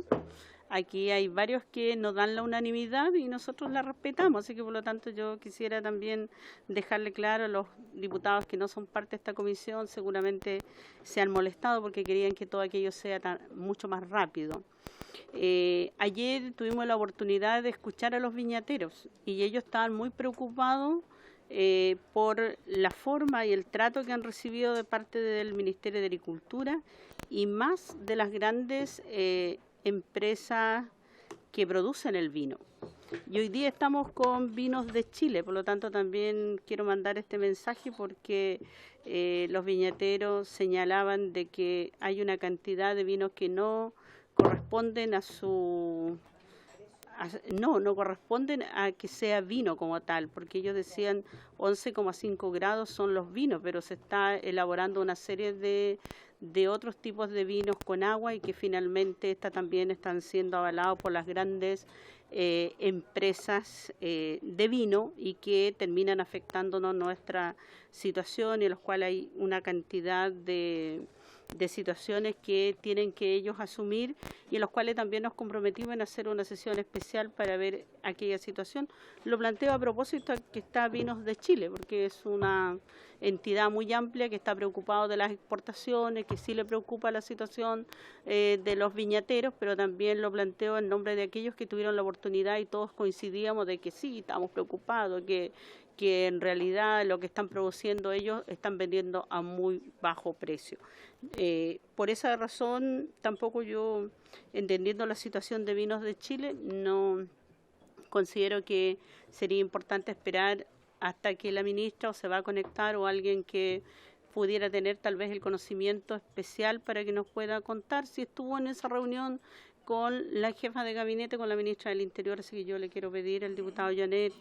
Aquí hay varios que nos dan la unanimidad y nosotros la respetamos, así que por lo tanto yo quisiera también dejarle claro a los diputados que no son parte de esta comisión, seguramente se han molestado porque querían que todo aquello sea mucho más rápido. Ayer tuvimos la oportunidad de escuchar a los viñateros y ellos estaban muy preocupados por la forma y el trato que han recibido de parte del Ministerio de Agricultura y más de las grandes empresas que producen el vino. Y hoy día estamos con vinos de Chile, por lo tanto también quiero mandar este mensaje porque los viñateros señalaban de que hay una cantidad de vinos que no corresponden a su... No corresponden a que sea vino como tal, porque ellos decían 11,5 grados son los vinos, pero se está elaborando una serie de otros tipos de vinos con agua y que finalmente también están siendo avalados por las grandes empresas de vino y que terminan afectándonos nuestra situación y en los cuales hay una cantidad de situaciones que tienen que ellos asumir y en los cuales también nos comprometimos en hacer una sesión especial para ver aquella situación. Lo planteo a propósito que está Vinos de Chile, porque es una entidad muy amplia que está preocupado de las exportaciones, que sí le preocupa la situación de los viñateros, pero también lo planteo en nombre de aquellos que tuvieron la oportunidad y todos coincidíamos de que sí, estamos preocupados, que en realidad lo que están produciendo ellos están vendiendo a muy bajo precio. Por esa razón, tampoco yo, entendiendo la situación de Vinos de Chile, no considero que sería importante esperar hasta que la ministra o se va a conectar o alguien que pudiera tener tal vez el conocimiento especial para que nos pueda contar si estuvo en esa reunión con la jefa de gabinete, con la ministra del Interior. Así que yo le quiero pedir al diputado Llanet,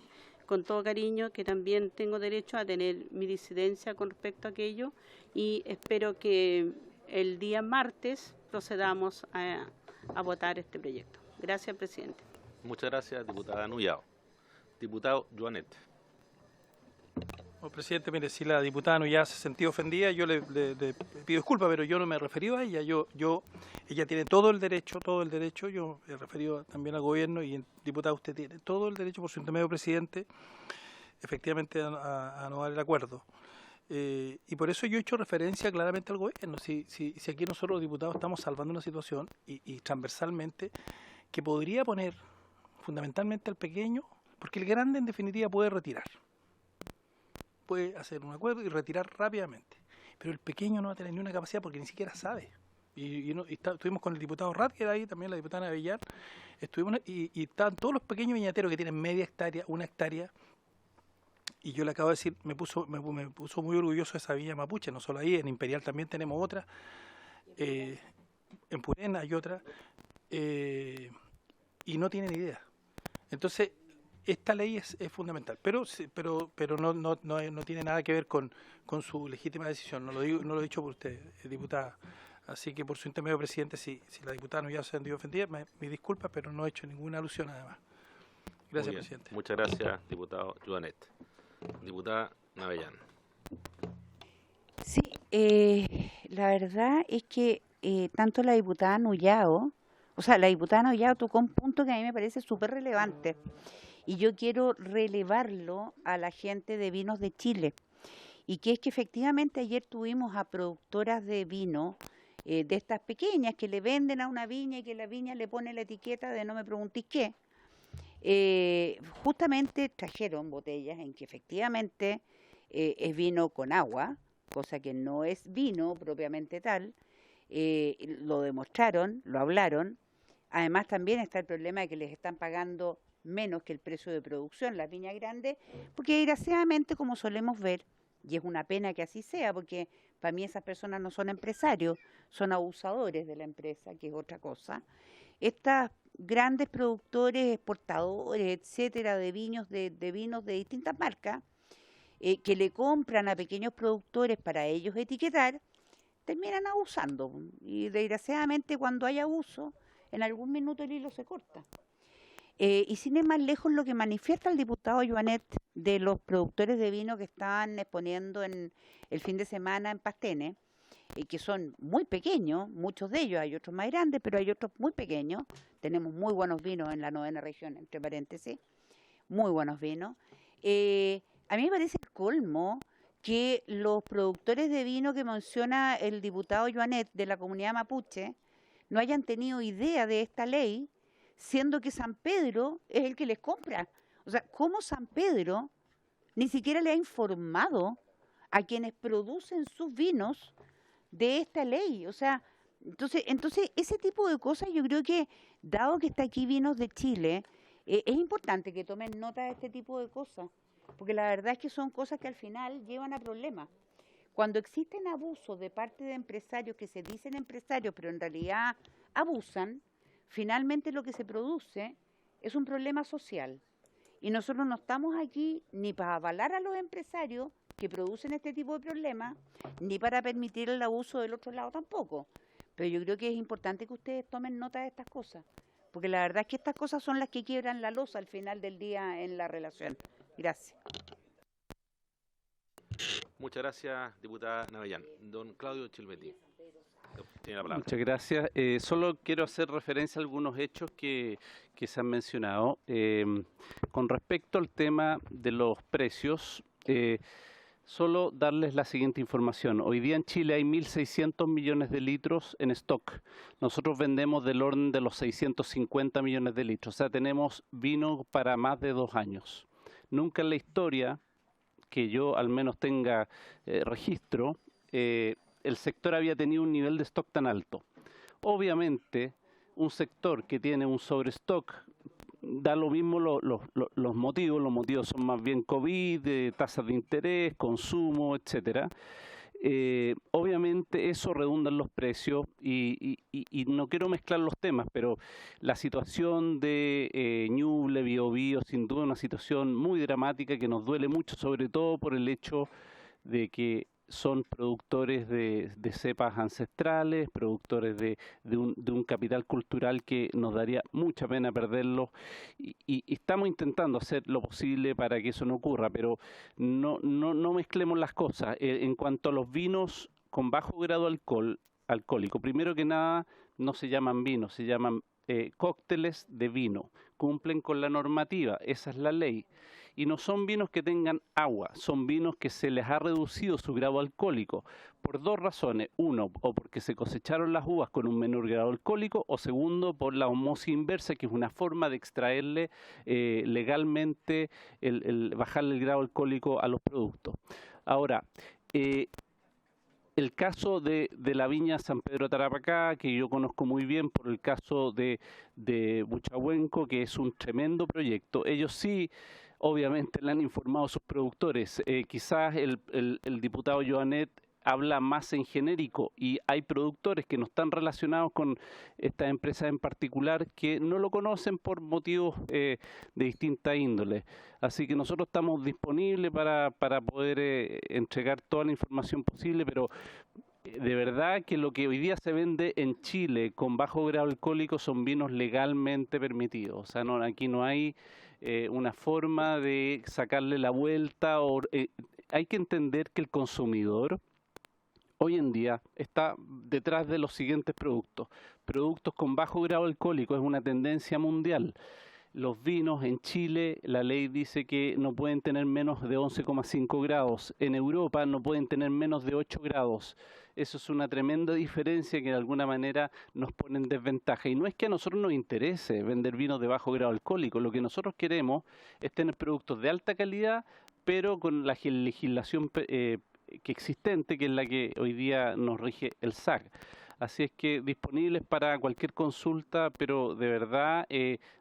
con todo cariño, que también tengo derecho a tener mi disidencia con respecto a aquello y espero que el día martes procedamos a votar este proyecto. Gracias, presidente. Muchas gracias, diputada Nuyao. Diputado Joanet. Bueno, presidente, mire, si la diputada Nuyao se sentía ofendida, yo le pido disculpas, pero yo no me he referido a ella. Ella tiene todo el derecho, yo he referido también al gobierno y, diputado, usted tiene todo el derecho, por su intermedio, presidente, efectivamente a no dar el acuerdo. Y por eso yo he hecho referencia claramente al gobierno. Si aquí nosotros los diputados estamos salvando una situación y transversalmente que podría poner fundamentalmente al pequeño, porque el grande en definitiva puede retirar. Puede hacer un acuerdo y retirar rápidamente. Pero el pequeño no va a tener ni una capacidad porque ni siquiera sabe. Estuvimos con el diputado Ratker ahí, también la diputada Navillar, y estaban todos los pequeños viñateros que tienen media hectárea, 1 hectárea, y yo le acabo de decir, me puso muy orgulloso esa viña mapuche, no solo ahí, en Imperial también tenemos otra, en Purena hay otra, y no tienen idea. Entonces, esta ley es fundamental, pero no tiene nada que ver con su legítima decisión, no lo he dicho por usted, diputada. Así que por su intermedio, presidente, si la diputada no ya se ha sentido ofendida, me disculpa, pero no he hecho ninguna alusión además. Gracias, presidente. Muchas gracias, diputado Joanet. Diputada Navellán. Sí, la verdad es que tanto la diputada Nuyao, tocó un punto que a mí me parece súper relevante y yo quiero relevarlo a la gente de Vinos de Chile, y que es que efectivamente ayer tuvimos a productoras de vino de estas pequeñas que le venden a una viña y que la viña le pone la etiqueta de no me preguntéis qué. Justamente trajeron botellas en que efectivamente es vino con agua, cosa que no es vino propiamente tal, lo demostraron, lo hablaron. Además también está el problema de que les están pagando menos que el precio de producción las viñas grandes, porque desgraciadamente, como solemos ver, y es una pena que así sea, porque para mí esas personas no son empresarios, son abusadores de la empresa, que es otra cosa. Estas grandes productores, exportadores, etcétera, de vinos de distintas marcas, que le compran a pequeños productores para ellos etiquetar, terminan abusando. Y desgraciadamente cuando hay abuso, en algún minuto el hilo se corta. Y sin ir más lejos, lo que manifiesta el diputado Joanet de los productores de vino que estaban exponiendo en el fin de semana en Pastene, que son muy pequeños, muchos de ellos, hay otros más grandes, pero hay otros muy pequeños. Tenemos muy buenos vinos en la 9ª región, entre paréntesis, muy buenos vinos. A mí me parece el colmo que los productores de vino que menciona el diputado Joanet de la comunidad mapuche no hayan tenido idea de esta ley, siendo que San Pedro es el que les compra. O sea, ¿cómo San Pedro ni siquiera le ha informado a quienes producen sus vinos de esta ley? O sea, entonces ese tipo de cosas yo creo que, dado que está aquí Vinos de Chile, Es importante que tomen nota de este tipo de cosas, porque la verdad es que son cosas que al final llevan a problemas. Cuando existen abusos de parte de empresarios que se dicen empresarios, pero en realidad abusan, finalmente lo que se produce es un problema social. Y nosotros no estamos aquí ni para avalar a los empresarios que producen este tipo de problemas, ni para permitir el abuso del otro lado tampoco. Pero yo creo que es importante que ustedes tomen nota de estas cosas, porque la verdad es que estas cosas son las que quiebran la losa al final del día en la relación. Gracias. Muchas gracias, diputada Navellán. Don Claudio Chilvetti, tiene la palabra. Muchas gracias. Solo quiero hacer referencia a algunos hechos que se han mencionado. Con respecto al tema de los precios, solo darles la siguiente información. Hoy día en Chile hay 1.600 millones de litros en stock. Nosotros vendemos del orden de los 650 millones de litros. O sea, tenemos vino para más de 2 años. Nunca en la historia que yo al menos tenga registro, el sector había tenido un nivel de stock tan alto. Obviamente, un sector que tiene un sobrestock, da lo mismo los motivos son más bien COVID, tasas de interés, consumo, etcétera. Obviamente eso redunda en los precios y no quiero mezclar los temas, pero la situación de Ñuble, Biobío, sin duda una situación muy dramática que nos duele mucho, sobre todo por el hecho de que son productores de cepas ancestrales, productores de un capital cultural que nos daría mucha pena perderlo y estamos intentando hacer lo posible para que eso no ocurra, pero no mezclemos las cosas. En cuanto a los vinos con bajo grado alcohólico, primero que nada no se llaman vinos, se llaman cócteles de vino, cumplen con la normativa, esa es la ley. Y no son vinos que tengan agua, son vinos que se les ha reducido su grado alcohólico por 2 razones. Uno, o porque se cosecharon las uvas con un menor grado alcohólico, o segundo, por la osmosis inversa, que es una forma de extraerle legalmente, bajarle el grado alcohólico a los productos. Ahora, el caso de la viña San Pedro Tarapacá, que yo conozco muy bien por el caso de Buchahuenco, que es un tremendo proyecto, ellos sí, obviamente le han informado a sus productores. Quizás el diputado Joanet habla más en genérico y hay productores que no están relacionados con estas empresas en particular que no lo conocen por motivos de distinta índole. Así que nosotros estamos disponibles para poder entregar toda la información posible, pero de verdad que lo que hoy día se vende en Chile con bajo grado alcohólico son vinos legalmente permitidos. O sea, aquí no hay una forma de sacarle la vuelta. Hay que entender que el consumidor hoy en día está detrás de los siguientes productos. Productos con bajo grado alcohólico es una tendencia mundial. Los vinos en Chile, la ley dice que no pueden tener menos de 11,5 grados. En Europa no pueden tener menos de 8 grados. Eso es una tremenda diferencia que de alguna manera nos pone en desventaja. Y no es que a nosotros nos interese vender vinos de bajo grado alcohólico. Lo que nosotros queremos es tener productos de alta calidad, pero con la legislación que existente, que es la que hoy día nos rige el SAC. Así es que disponibles para cualquier consulta, pero de verdad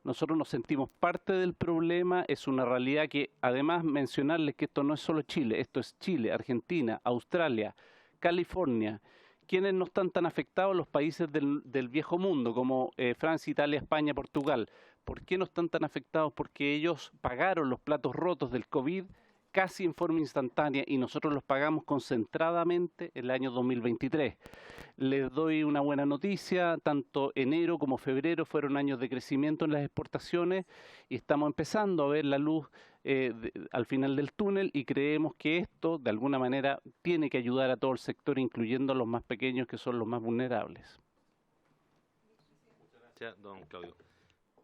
nosotros nos sentimos parte del problema. Es una realidad que, además, mencionarles que esto no es solo Chile, esto es Chile, Argentina, Australia, California. ¿Quiénes no están tan afectados? Los países del viejo mundo, como Francia, Italia, España, Portugal. ¿Por qué no están tan afectados? Porque ellos pagaron los platos rotos del COVID casi en forma instantánea y nosotros los pagamos concentradamente el año 2023. Les doy una buena noticia, tanto enero como febrero fueron años de crecimiento en las exportaciones y estamos empezando a ver la luz al final del túnel y creemos que esto de alguna manera tiene que ayudar a todo el sector, incluyendo a los más pequeños que son los más vulnerables. Gracias, don Claudio.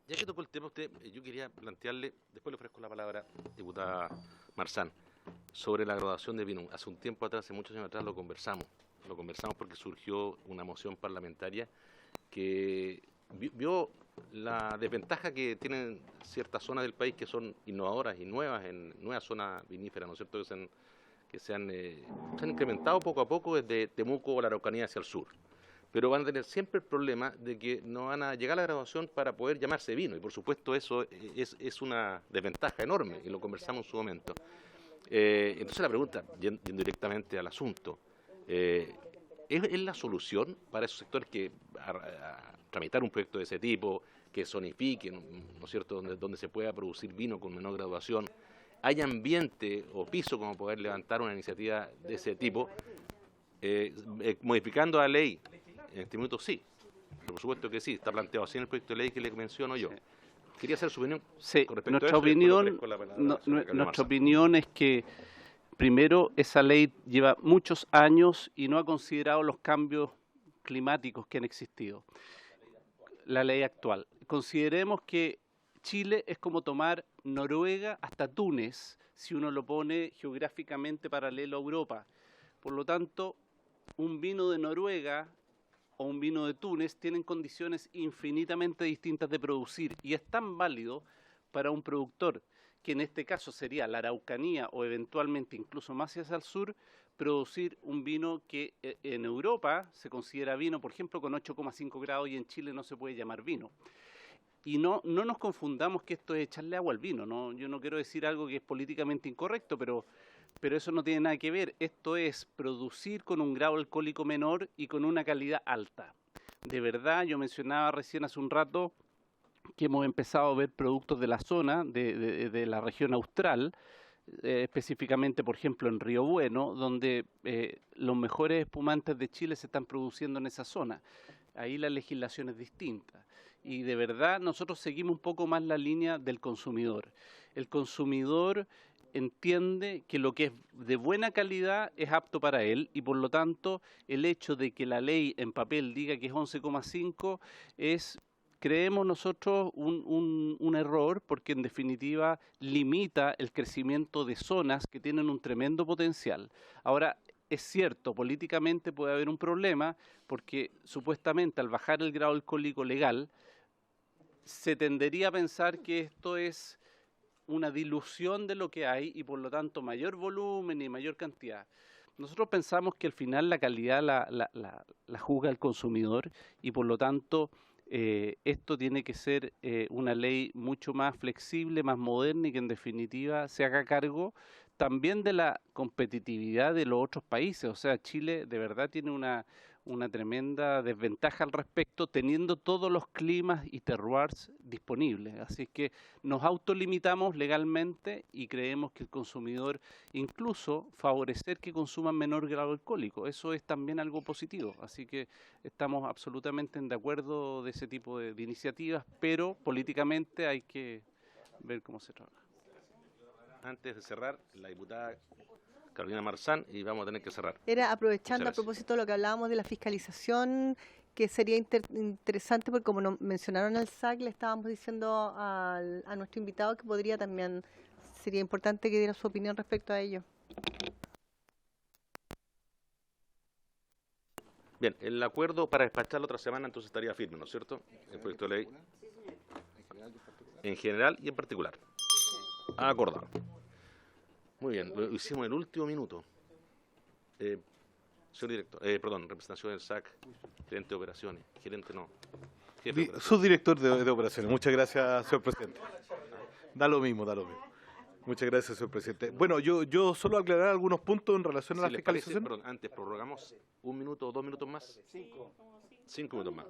Ya que tocó el tema usted, yo quería plantearle, después le ofrezco la palabra, diputada Marzán, sobre la graduación de vino. Hace un tiempo atrás, hace muchos años atrás, lo conversamos porque surgió una moción parlamentaria que vio la desventaja que tienen ciertas zonas del país que son innovadoras y nuevas, en nuevas zonas viníferas, ¿no es cierto?, que se han incrementado poco a poco desde Temuco o la Araucanía hacia el sur. pero van a tener siempre el problema de que no van a llegar a la graduación para poder llamarse vino, y por supuesto eso es una desventaja enorme, y lo conversamos en su momento. Entonces la pregunta, yendo directamente al asunto, ¿es la solución para esos sectores que a tramitar un proyecto de ese tipo, que zonifiquen, ¿no es cierto?, donde se pueda producir vino con menor graduación? ¿Hay ambiente o piso como poder levantar una iniciativa de ese tipo? Modificando la ley, en este minuto sí, por supuesto que sí, está planteado así en el proyecto de ley que le menciono yo. Quería hacer su opinión con respecto nuestra a eso. opinión, nuestra opinión es que, primero, esa ley lleva muchos años y no ha considerado los cambios climáticos que han existido. La ley actual. Consideremos que Chile es como tomar Noruega hasta Túnez, si uno lo pone geográficamente paralelo a Europa. Por lo tanto, un vino de Noruega o un vino de Túnez tienen condiciones infinitamente distintas de producir, y es tan válido para un productor, que en este caso sería la Araucanía o eventualmente incluso más hacia el sur, producir un vino que en Europa se considera vino, por ejemplo, con 8,5 grados, y en Chile no se puede llamar vino. Y no nos confundamos que esto es echarle agua al vino, ¿no? Yo no quiero decir algo que es políticamente incorrecto, pero eso no tiene nada que ver. Esto es producir con un grado alcohólico menor y con una calidad alta. De verdad, yo mencionaba recién hace un rato que hemos empezado a ver productos de la zona, de la región austral, específicamente, por ejemplo, en Río Bueno, donde los mejores espumantes de Chile se están produciendo en esa zona. Ahí la legislación es distinta. Y de verdad nosotros seguimos un poco más la línea del consumidor. El consumidor entiende que lo que es de buena calidad es apto para él, y por lo tanto el hecho de que la ley en papel diga que es 11,5 es, creemos nosotros, un error, porque en definitiva limita el crecimiento de zonas que tienen un tremendo potencial. Ahora, es cierto, políticamente puede haber un problema, porque supuestamente al bajar el grado alcohólico legal se tendería a pensar que esto es una dilución de lo que hay y por lo tanto mayor volumen y mayor cantidad. Nosotros pensamos que al final la calidad la juzga el consumidor, y por lo tanto esto tiene que ser una ley mucho más flexible, más moderna, y que en definitiva se haga cargo también de la competitividad de los otros países. O sea, Chile de verdad tiene una tremenda desventaja al respecto, teniendo todos los climas y terroirs disponibles. Así que nos autolimitamos legalmente y creemos que el consumidor, incluso favorecer que consuman menor grado alcohólico, eso es también algo positivo. Así que estamos absolutamente de acuerdo de ese tipo de iniciativas, pero políticamente hay que ver cómo se trabaja. Antes de cerrar, la diputada Carolina Marzán, y vamos a tener que cerrar. Era aprovechando a propósito de lo que hablábamos de la fiscalización, que sería interesante, porque como nos mencionaron al SAC, le estábamos diciendo a nuestro invitado que podría también, sería importante que diera su opinión respecto a ello. Bien, el acuerdo para despachar la otra semana entonces estaría firme, ¿no es cierto? El proyecto de ley. En general y en particular. Acordado. Muy bien, lo hicimos en el último minuto. Señor director, representación del SAC, gerente de operaciones, gerente no. Subdirector de operaciones. Muchas gracias, señor presidente. Da lo mismo. Muchas gracias, señor presidente. Bueno, yo solo aclarar algunos puntos en relación a la fiscalización. Parece, antes prorrogamos 1 minuto o 2 minutos más. 5 minutos más.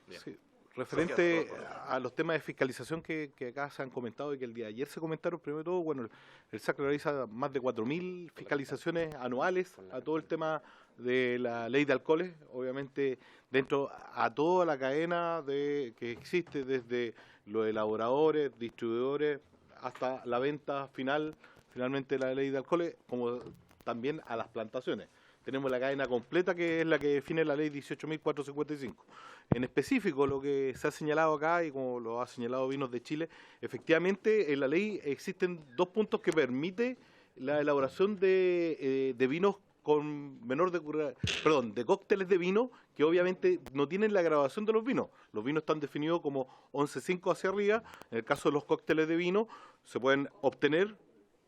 Bien. Sí. Referente a los temas de fiscalización que acá se han comentado y que el día de ayer se comentaron, primero de todo, bueno, el SAC realiza más de 4.000 fiscalizaciones anuales a todo el tema de la ley de alcoholes, obviamente dentro a toda la cadena que existe, desde los elaboradores, distribuidores, hasta la venta finalmente de la ley de alcoholes, como también a las plantaciones. Tenemos la cadena completa, que es la que define la ley 18.455. En específico, lo que se ha señalado acá, y como lo ha señalado Vinos de Chile, efectivamente en la ley existen 2 puntos que permiten la elaboración de vinos con de cócteles de vino, que obviamente no tienen la graduación de los vinos. Los vinos están definidos como 11,5 hacia arriba. En el caso de los cócteles de vino, se pueden obtener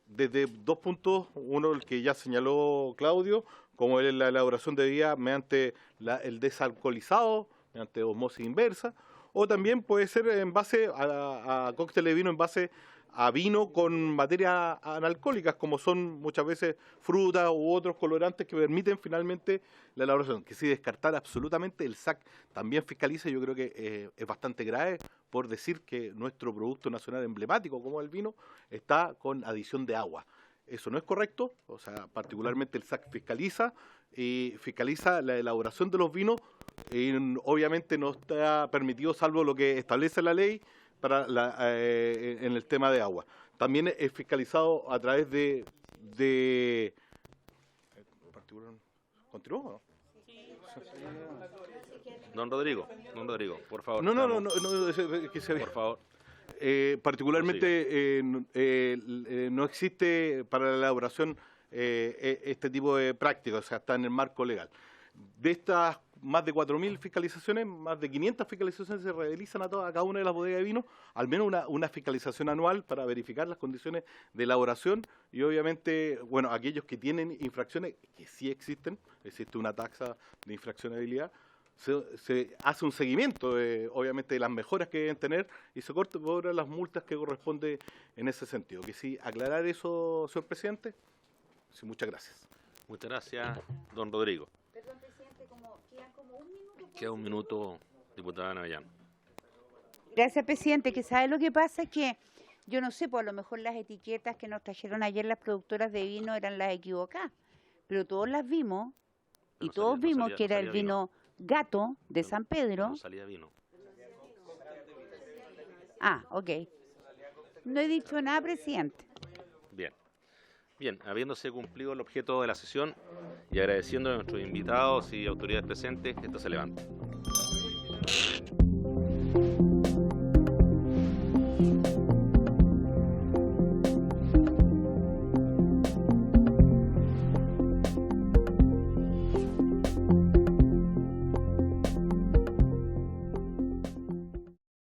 desde 2 puntos, uno el que ya señaló Claudio, como es la elaboración de bebidas mediante el desalcoholizado, mediante osmosis inversa, o también puede ser en base a cóctel de vino en base a vino con materias analcohólicas, como son muchas veces frutas u otros colorantes que permiten finalmente la elaboración. Que si descartar absolutamente, el SAC también fiscaliza, yo creo que es bastante grave por decir que nuestro producto nacional emblemático, como el vino, está con adición de agua. Eso no es correcto, o sea, particularmente el SAC fiscaliza la elaboración de los vinos, y obviamente no está permitido, salvo lo que establece la ley, en el tema de agua. También es fiscalizado a través de ¿Continúo o no? Don Rodrigo, por favor. No, por favor. Particularmente no existe para la elaboración este tipo de prácticas, o sea, está en el marco legal. De estas más de 4.000 fiscalizaciones, más de 500 fiscalizaciones se realizan a cada una de las bodegas de vino, al menos una fiscalización anual para verificar las condiciones de elaboración y obviamente, bueno, aquellos que tienen infracciones, que sí existe una tasa de infraccionabilidad, se hace un seguimiento, obviamente, de las mejoras que deben tener y se cobran las multas que corresponde en ese sentido. Que sí, aclarar eso, señor presidente. Sí, muchas gracias. Muchas gracias, don Rodrigo. Perdón, presidente, quedan como un minuto. Queda un minuto, diputada Navellán. Gracias, presidente. Que sabe lo que pasa es que yo no sé, pues a lo mejor las etiquetas que nos trajeron ayer las productoras de vino eran las equivocadas, pero todos las vimos y todos vimos que era el vino Gato de San Pedro. No salía vino. Ah, ok. No he dicho nada, presidente. Bien, habiéndose cumplido el objeto de la sesión y agradeciendo a nuestros invitados y autoridades presentes, esto se levanta.